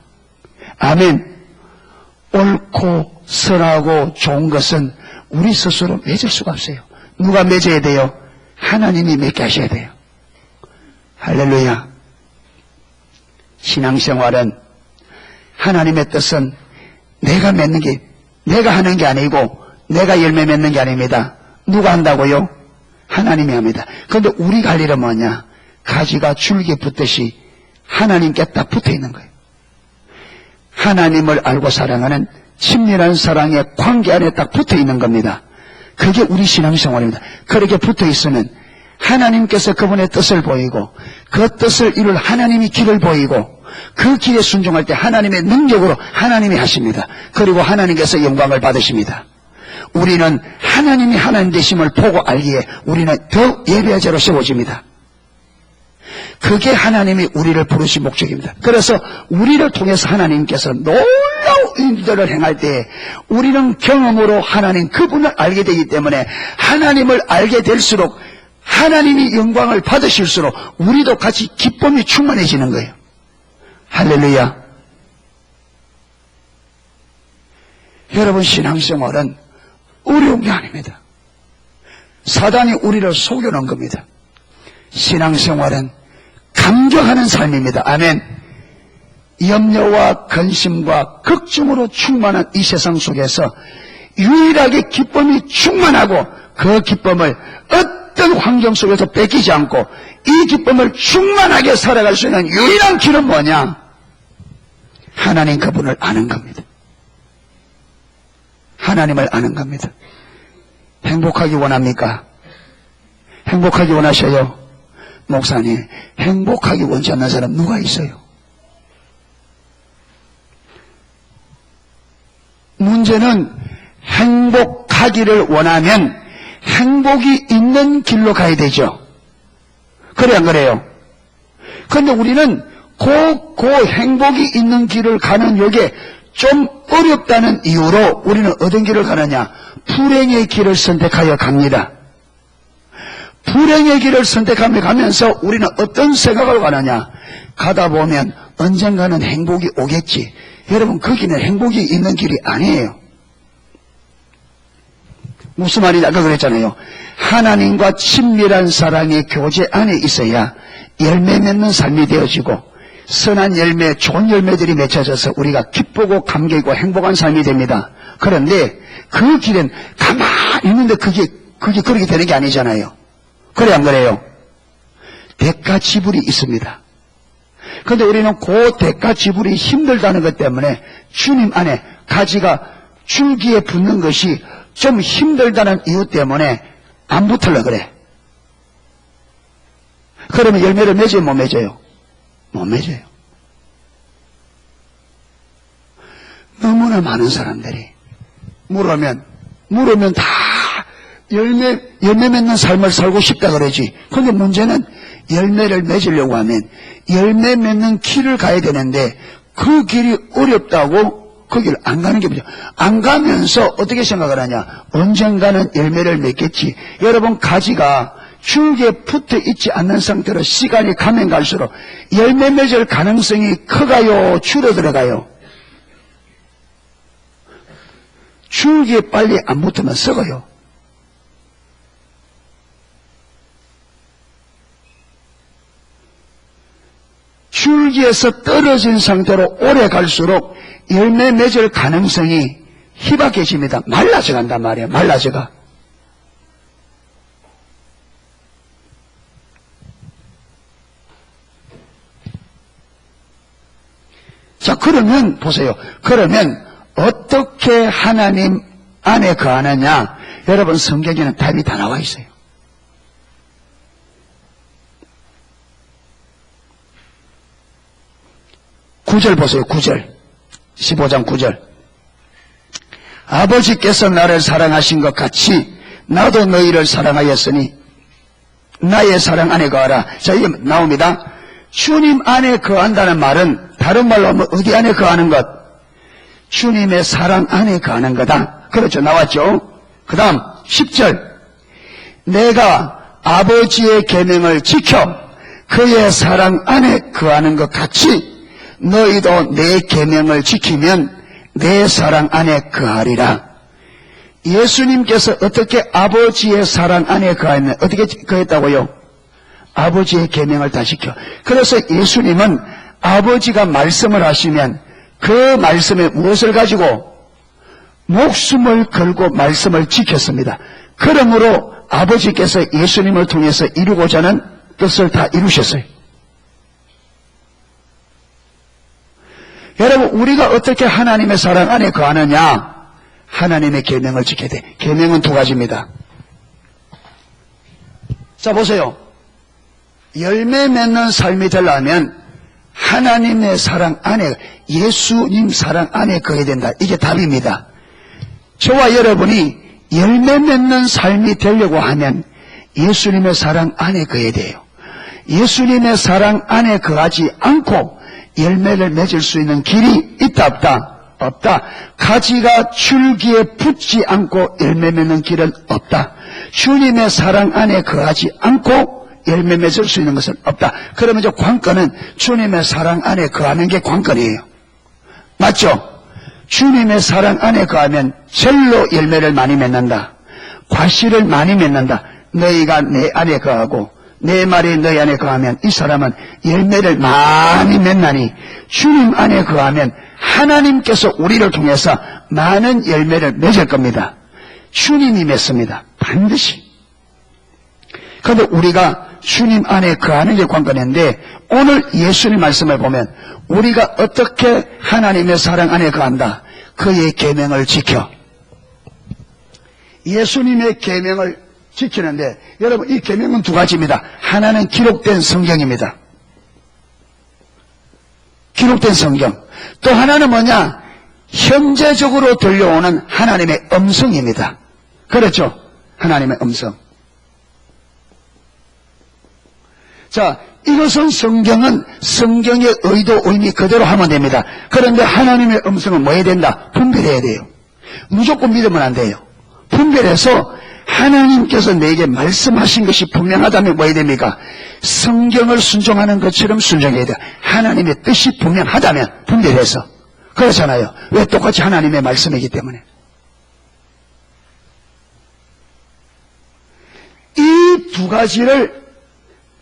아멘. 옳고 선하고 좋은 것은 우리 스스로 맺을 수가 없어요. 누가 맺어야 돼요? 하나님이 맺게 하셔야 돼요. 할렐루야. 신앙생활은 하나님의 뜻은 내가 맺는 게, 내가 하는 게 아니고 내가 열매 맺는 게 아닙니다. 누가 한다고요? 하나님이 합니다. 그런데 우리가 할 일은 뭐냐? 가지가 줄기에 붙듯이 하나님께 딱 붙어 있는 거예요. 하나님을 알고 사랑하는 친밀한 사랑의 관계 안에 딱 붙어 있는 겁니다. 그게 우리 신앙생활입니다. 그렇게 붙어 있으면 하나님께서 그분의 뜻을 보이고 그 뜻을 이룰 하나님이 길을 보이고 그 길에 순종할 때 하나님의 능력으로 하나님이 하십니다. 그리고 하나님께서 영광을 받으십니다. 우리는 하나님이 하나님 되심을 보고 알기에 우리는 더 예배의 자로 세워집니다. 그게 하나님이 우리를 부르신 목적입니다. 그래서 우리를 통해서 하나님께서 놀라운 일들을 행할 때 우리는 경험으로 하나님 그분을 알게 되기 때문에 하나님을 알게 될수록 하나님이 영광을 받으실수록 우리도 같이 기쁨이 충만해지는 거예요. 할렐루야. 여러분, 신앙생활은 어려운 게 아닙니다. 사단이 우리를 속여놓은 겁니다. 신앙생활은 감격하는 삶입니다. 아멘. 염려와 근심과 걱정으로 충만한 이 세상 속에서 유일하게 기쁨이 충만하고 그 기쁨을 어떤 환경 속에서 뺏기지 않고 이 기쁨을 충만하게 살아갈 수 있는 유일한 길은 뭐냐? 하나님 그분을 아는 겁니다. 하나님을 아는 겁니다. 행복하기 원합니까? 행복하기 원하셔요? 목사님, 행복하기 원치 않는 사람 누가 있어요? 문제는 행복하기를 원하면 행복이 있는 길로 가야 되죠. 그래 안 그래요? 그런데 우리는 그 행복이 있는 길을 가는 요게 좀 어렵다는 이유로 우리는 어떤 길을 가느냐? 불행의 길을 선택하여 갑니다. 불행의 길을 선택하며 가면서 우리는 어떤 생각을 가느냐? 가다 보면 언젠가는 행복이 오겠지. 여러분, 거기는 행복이 있는 길이 아니에요. 무슨 말이냐? 아까 그랬잖아요. 하나님과 친밀한 사랑의 교제 안에 있어야 열매 맺는 삶이 되어지고 선한 열매, 좋은 열매들이 맺혀져서 우리가 기쁘고 감격이고 행복한 삶이 됩니다. 그런데 그 길은 가만히 있는데 그게 그렇게 되는 게 아니잖아요. 그래 안 그래요? 대가 지불이 있습니다. 그런데 우리는 그 대가 지불이 힘들다는 것 때문에 주님 안에 가지가 줄기에 붙는 것이 좀 힘들다는 이유 때문에 안 붙으려 그래. 그러면 열매를 맺어요, 못 맺어요? 못 맺어요. 너무나 많은 사람들이 물으면 다 열매 맺는 삶을 살고 싶다 그러지. 그런데 문제는 열매를 맺으려고 하면 열매 맺는 길을 가야 되는데 그 길이 어렵다고 그 길 안 가는 게 뭐죠? 안 가면서 어떻게 생각을 하냐? 언젠가는 열매를 맺겠지. 여러분, 가지가 줄기에 붙어 있지 않는 상태로 시간이 가면 갈수록 열매 맺을 가능성이 커가요? 줄어들어가요? 줄기에 빨리 안 붙으면 썩어요. 줄기에서 떨어진 상태로 오래 갈수록 열매 맺을 가능성이 희박해집니다. 말라져 간단 말이에요. 말라져가. 자, 그러면 보세요. 그러면 어떻게 하나님 안에 거하느냐? 여러분, 성경에는 답이 다 나와 있어요. 구절 보세요. 9절. 15장 9절. 아버지께서 나를 사랑하신 것 같이 나도 너희를 사랑하였으니 나의 사랑 안에 거하라. 자, 이게 나옵니다. 주님 안에 거한다는 말은 다른 말로 하면 어디 안에 거하는 것? 주님의 사랑 안에 거하는 거다. 그렇죠. 나왔죠. 그 다음 10절. 내가 아버지의 계명을 지켜 그의 사랑 안에 거하는 것 같이 너희도 내 계명을 지키면 내 사랑 안에 거하리라. 예수님께서 어떻게 아버지의 사랑 안에 거했나요? 어떻게 거했다고요? 아버지의 계명을 다 지켜. 그래서 예수님은 아버지가 말씀을 하시면 그 말씀에 무엇을 가지고 목숨을 걸고 말씀을 지켰습니다. 그러므로 아버지께서 예수님을 통해서 이루고자 하는 뜻을 다 이루셨어요. 여러분, 우리가 어떻게 하나님의 사랑 안에 거하느냐? 하나님의 계명을 지켜야 돼. 계명은 두 가지입니다. 자, 보세요. 열매 맺는 삶이 되려면 하나님의 사랑 안에, 예수님 사랑 안에 거해야 된다. 이게 답입니다. 저와 여러분이 열매 맺는 삶이 되려고 하면 예수님의 사랑 안에 거해야 돼요. 예수님의 사랑 안에 거하지 않고 열매를 맺을 수 있는 길이 있다 없다? 없다. 가지가 줄기에 붙지 않고 열매 맺는 길은 없다. 주님의 사랑 안에 거하지 않고 열매 맺을 수 있는 것은 없다. 그러면 이제 관건은 주님의 사랑 안에 거하는 게 관건이에요. 맞죠? 주님의 사랑 안에 거하면 절로 열매를 많이 맺는다. 과실을 많이 맺는다. 너희가 내 안에 거하고 내 말이 너희 안에 거하면 이 사람은 열매를 많이 맺나니 주님 안에 거하면 하나님께서 우리를 통해서 많은 열매를 맺을 겁니다. 주님이 맺습니다. 반드시. 그런데 우리가 주님 안에 거하는 게 관건인데 오늘 예수님 말씀을 보면 우리가 어떻게 하나님의 사랑 안에 거한다. 그의 계명을 지켜. 예수님의 계명을 지키는데 여러분 이 계명은 두 가지입니다. 하나는 기록된 성경입니다. 기록된 성경. 또 하나는 뭐냐? 현재적으로 들려오는 하나님의 음성입니다. 그렇죠? 하나님의 음성. 자, 이것은 성경은 성경의 의도, 의미 그대로 하면 됩니다. 그런데 하나님의 음성은 뭐 해야 된다? 분별해야 돼요. 무조건 믿으면 안 돼요. 분별해서 하나님께서 내게 말씀하신 것이 분명하다면 뭐 해야 됩니까? 성경을 순종하는 것처럼 순종해야 돼요. 하나님의 뜻이 분명하다면 분별해서. 그렇잖아요. 왜? 똑같이 하나님의 말씀이기 때문에. 이 두 가지를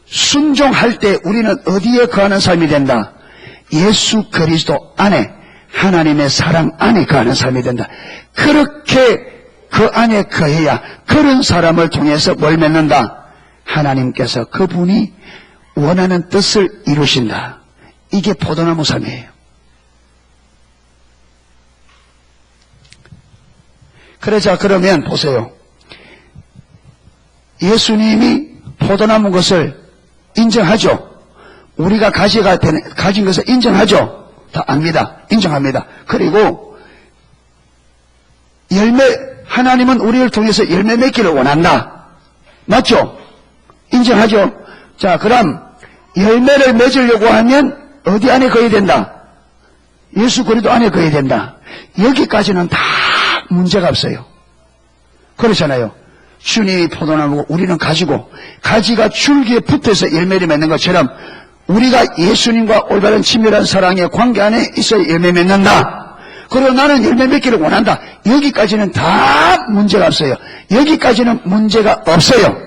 순종할 때 우리는 어디에 거하는 삶이 된다? 예수 그리스도 안에 하나님의 사랑 안에 거하는 삶이 된다. 그렇게 그 안에 거해야 그런 사람을 통해서 뭘 맺는다? 하나님께서 그분이 원하는 뜻을 이루신다. 이게 포도나무 삶이에요. 그러자 그러면 보세요. 예수님이 포도나무 것을 인정하죠. 우리가 가진 것을 인정하죠. 다 압니다. 인정합니다. 그리고 하나님은 우리를 통해서 열매 맺기를 원한다. 맞죠? 인정하죠. 자, 그럼 열매를 맺으려고 하면 어디 안에 거해야 된다? 예수 그리스도 안에 거해야 된다. 여기까지는 다 문제가 없어요. 그렇잖아요. 주님이 포도나무고 우리는 가지고 가지가 줄기에 붙어서 열매를 맺는 것처럼 우리가 예수님과 올바른 친밀한 사랑의 관계 안에 있어야 열매 맺는다. 그리고 나는 열매 맺기를 원한다. 여기까지는 다 문제가 없어요. 여기까지는 문제가 없어요.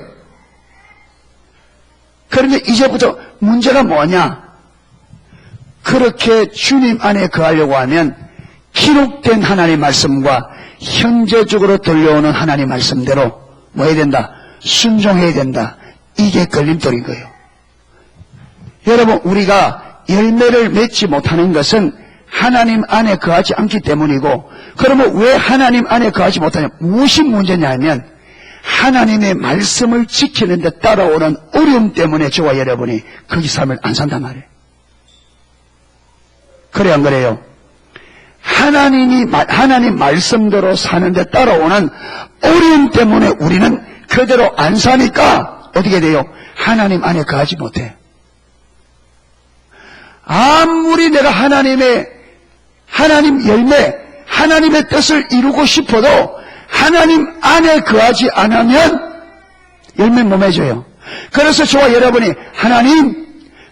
그런데 이제부터 문제가 뭐냐? 그렇게 주님 안에 거하려고 하면 기록된 하나님 말씀과 현재적으로 들려오는 하나님 말씀대로 뭐 해야 된다? 순종해야 된다. 이게 걸림돌인 거예요. 여러분, 우리가 열매를 맺지 못하는 것은 하나님 안에 거하지 않기 때문이고, 그러면 왜 하나님 안에 거하지 못하냐? 무엇이 문제냐 하면 하나님의 말씀을 지키는 데 따라오는 어려움 때문에 저와 여러분이 거기 삶을 안 산단 말이에요. 그래 안 그래요? 하나님 말씀대로 사는데 따라오는 어려움 때문에 우리는 그대로 안 사니까 어떻게 돼요? 하나님 안에 거하지 못해. 아무리 내가 하나님 열매, 하나님의 뜻을 이루고 싶어도 하나님 안에 거하지 않으면 열매 못 맺어요. 그래서 저와 여러분이 하나님,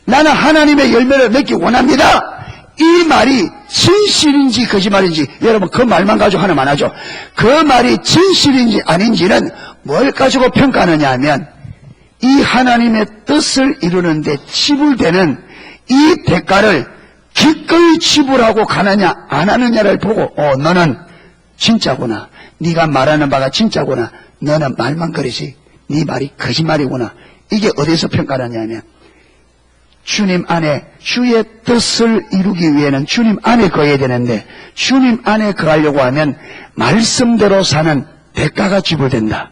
나는 하나님의 열매를 맺기 원합니다. 이 말이 진실인지 거짓말인지 여러분 그 말만 가지고 하나만 하죠. 그 말이 진실인지 아닌지는 뭘 가지고 평가하느냐 하면 이 하나님의 뜻을 이루는데 지불되는 이 대가를 기꺼이 지불하고 가느냐 안 하느냐를 보고 너는 진짜구나. 네가 말하는 바가 진짜구나. 너는 말만 그러지. 네 말이 거짓말이구나. 이게 어디서 평가하느냐 하면 주님 안에 주의 뜻을 이루기 위해는 주님 안에 거해야 되는데 주님 안에 거하려고 하면 말씀대로 사는 대가가 지불된다.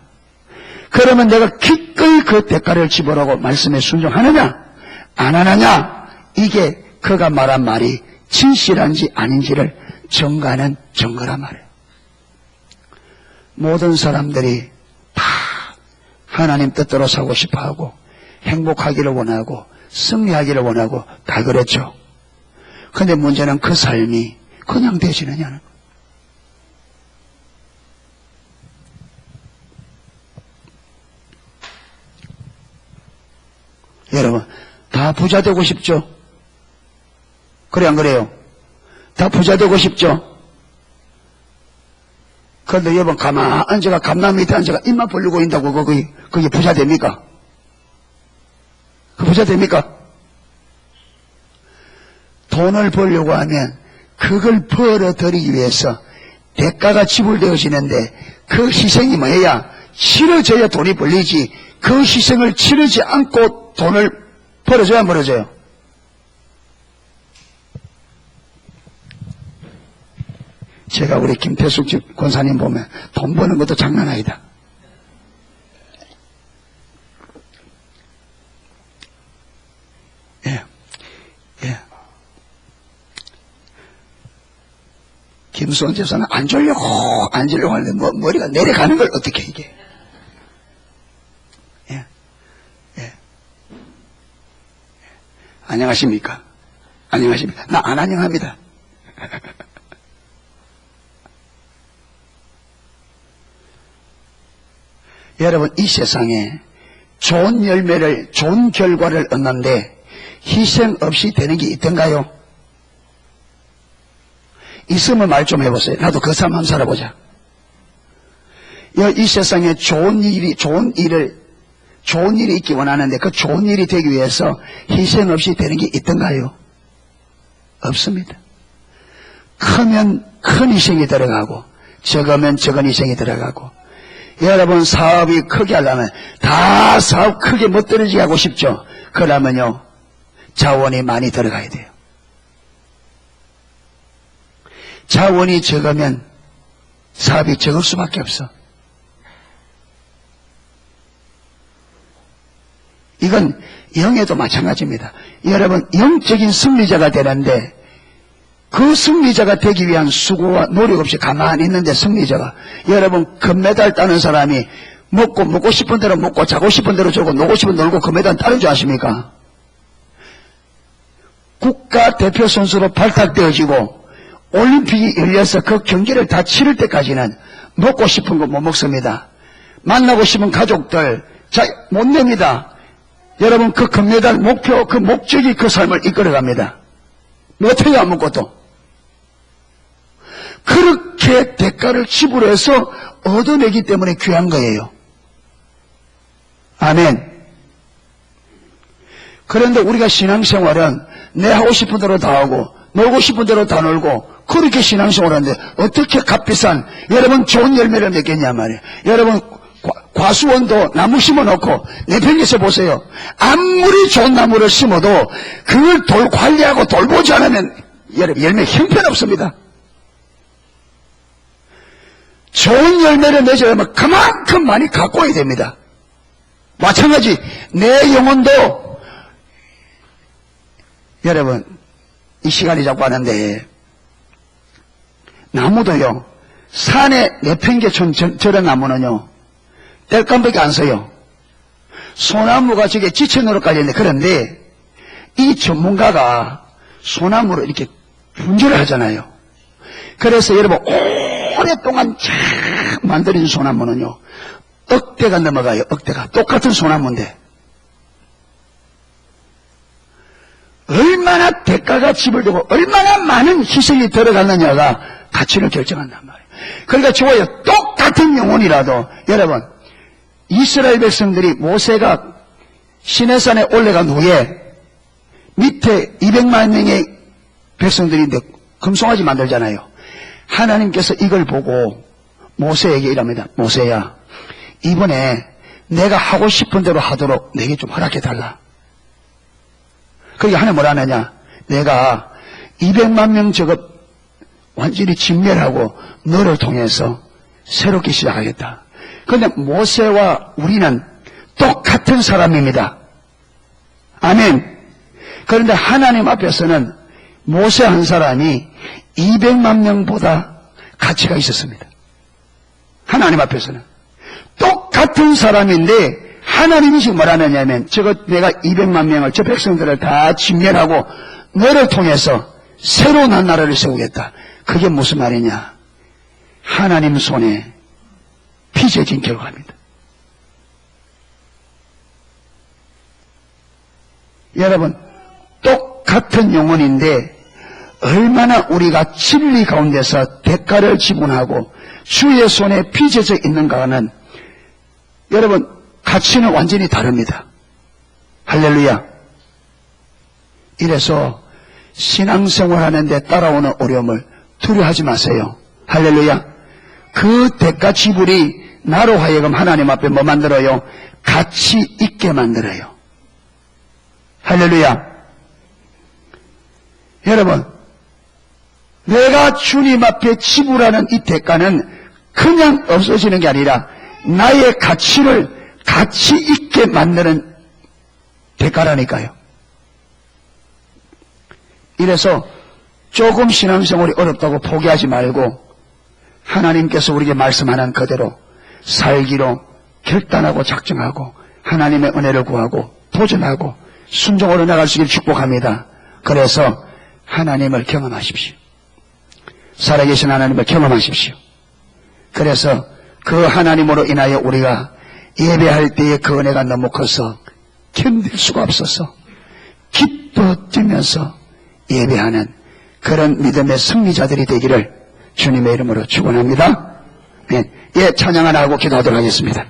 그러면 내가 기꺼이 그 대가를 지불하고 말씀에 순종하느냐 안 하느냐, 이게 그가 말한 말이 진실한지 아닌지를 정가는 정거란 말이에요. 모든 사람들이 다 하나님 뜻대로 살고 싶어하고 행복하기를 원하고 승리하기를 원하고 다 그랬죠. 그런데 문제는 그 삶이 그냥 되지느냐는 거예요. 여러분, 다 부자 되고 싶죠? 그래, 안 그래요? 다 부자 되고 싶죠? 그런데 여러분, 가만 앉아가, 감남 밑에 앉아가, 입만 벌리고 있다고, 그게 부자 됩니까? 그 부자 됩니까? 돈을 벌려고 하면, 그걸 벌어들이기 위해서 대가가 지불되어지는데, 그 희생이 뭐야? 치러져야 돈이 벌리지, 그 희생을 치르지 않고 돈을 벌어줘야 안 벌어져요? 제가 우리 김태숙 권사님 보면 돈 버는 것도 장난 아니다. 예. 김수원 집사는 앉으려고 하는데 머리가 내려가는 걸 어떻게 이게. 안녕하십니까? 안녕하십니까? 나 안 안녕합니다. 여러분, 이 세상에 좋은 열매를, 좋은 결과를 얻는데 희생 없이 되는 게 있던가요? 있으면 말 좀 해보세요. 나도 그 삶 한번 살아보자. 이 세상에 좋은 일이 있기 원하는데 그 좋은 일이 되기 위해서 희생 없이 되는 게 있던가요? 없습니다. 크면 큰 희생이 들어가고 적으면 적은 희생이 들어가고, 여러분 사업이 크게 하려면 다 사업 크게 못 떨어지게 하고 싶죠? 그러면요 자원이 많이 들어가야 돼요. 자원이 적으면 사업이 적을 수밖에 없어. 이건 영에도 마찬가지입니다. 여러분, 영적인 승리자가 되는데 그 승리자가 되기 위한 수고와 노력 없이 가만히 있는데 승리자가, 여러분 금메달 따는 사람이 먹고 싶은 대로 먹고 자고 싶은 대로 자고 놀고 싶은 대로 놀고 금메달 따는 줄 아십니까? 국가대표 선수로 발탁되어지고 올림픽이 열려서 그 경기를 다 치를 때까지는 먹고 싶은 거 못 먹습니다. 만나고 싶은 가족들 못 냅니다. 여러분, 그 금메달 목표, 그 목적이 그 삶을 이끌어갑니다. 못해요, 아무것도. 그렇게 대가를 지불해서 얻어내기 때문에 귀한 거예요. 아멘. 그런데 우리가 신앙생활은 내 하고 싶은 대로 다 하고 놀고 싶은 대로 다 놀고 그렇게 신앙생활을 하는데 어떻게 값비싼, 여러분 좋은 열매를 맺겠냐 말이에요. 여러분 과수원도 나무 심어놓고 내평에서 보세요. 아무리 좋은 나무를 심어도 그걸 관리하고 돌보지 않으면 여러분 열매 형편없습니다. 좋은 열매를 맺으려면 그만큼 많이 갖고 와야 됩니다. 마찬가지 내 영혼도, 여러분 이 시간이 자꾸 하는데 나무도요, 산에 내팽개촌 저런 나무는요 땔감밖에 안 써요. 소나무가 저게 지천으로까지 있는데, 그런데 이 전문가가 소나무를 이렇게 분절을 하잖아요. 그래서 여러분 오랫동안 쫙 만들어진 소나무는요 억대가 넘어가요. 억대가. 똑같은 소나무인데 얼마나 대가가 지불되고 얼마나 많은 희생이 들어갔느냐가 가치를 결정한단 말이에요. 그러니까 좋아요. 똑같은 영혼이라도, 여러분 이스라엘 백성들이 모세가 시내산에 올라간 후에 밑에 200만 명의 백성들인데 금송아지 만들잖아요. 하나님께서 이걸 보고 모세에게 이랍니다. 모세야, 이번에 내가 하고 싶은 대로 하도록 내게 좀 허락해달라. 그게 하나님 뭐라 하느냐, 내가 200만 명 저거 완전히 진멸하고 너를 통해서 새롭게 시작하겠다. 그런데 모세와 우리는 똑같은 사람입니다. 아멘. 그런데 하나님 앞에서는 모세 한 사람이 200만 명보다 가치가 있었습니다. 하나님 앞에서는. 똑같은 사람인데 하나님이 지금 뭐라 하느냐면 저거 내가 200만 명을 저 백성들을 다 진멸하고 너를 통해서 새로운 한 나라를 세우겠다. 그게 무슨 말이냐? 하나님 손에 빚어진 결과입니다. 여러분, 똑같은 영혼인데 얼마나 우리가 진리 가운데서 대가를 지불하고 주의 손에 빚어져 있는가는 여러분 가치는 완전히 다릅니다. 할렐루야. 이래서 신앙생활 하는데 따라오는 어려움을 두려워하지 마세요. 할렐루야. 그 대가 지불이 나로 하여금 하나님 앞에 뭐 만들어요? 가치 있게 만들어요. 할렐루야. 여러분, 내가 주님 앞에 지불하는 이 대가는 그냥 없어지는 게 아니라 나의 가치를 가치 있게 만드는 대가라니까요. 이래서 조금 신앙생활이 어렵다고 포기하지 말고 하나님께서 우리에게 말씀하는 그대로 살기로 결단하고 작정하고 하나님의 은혜를 구하고 도전하고 순종으로 나갈 수 있기를 축복합니다. 그래서 하나님을 경험하십시오. 살아계신 하나님을 경험하십시오. 그래서 그 하나님으로 인하여 우리가 예배할 때의 그 은혜가 너무 커서 견딜 수가 없어서 기뻐 뛰면서 예배하는 그런 믿음의 승리자들이 되기를 주님의 이름으로 축원합니다. 예, 찬양 하나 하고 기도하도록 하겠습니다.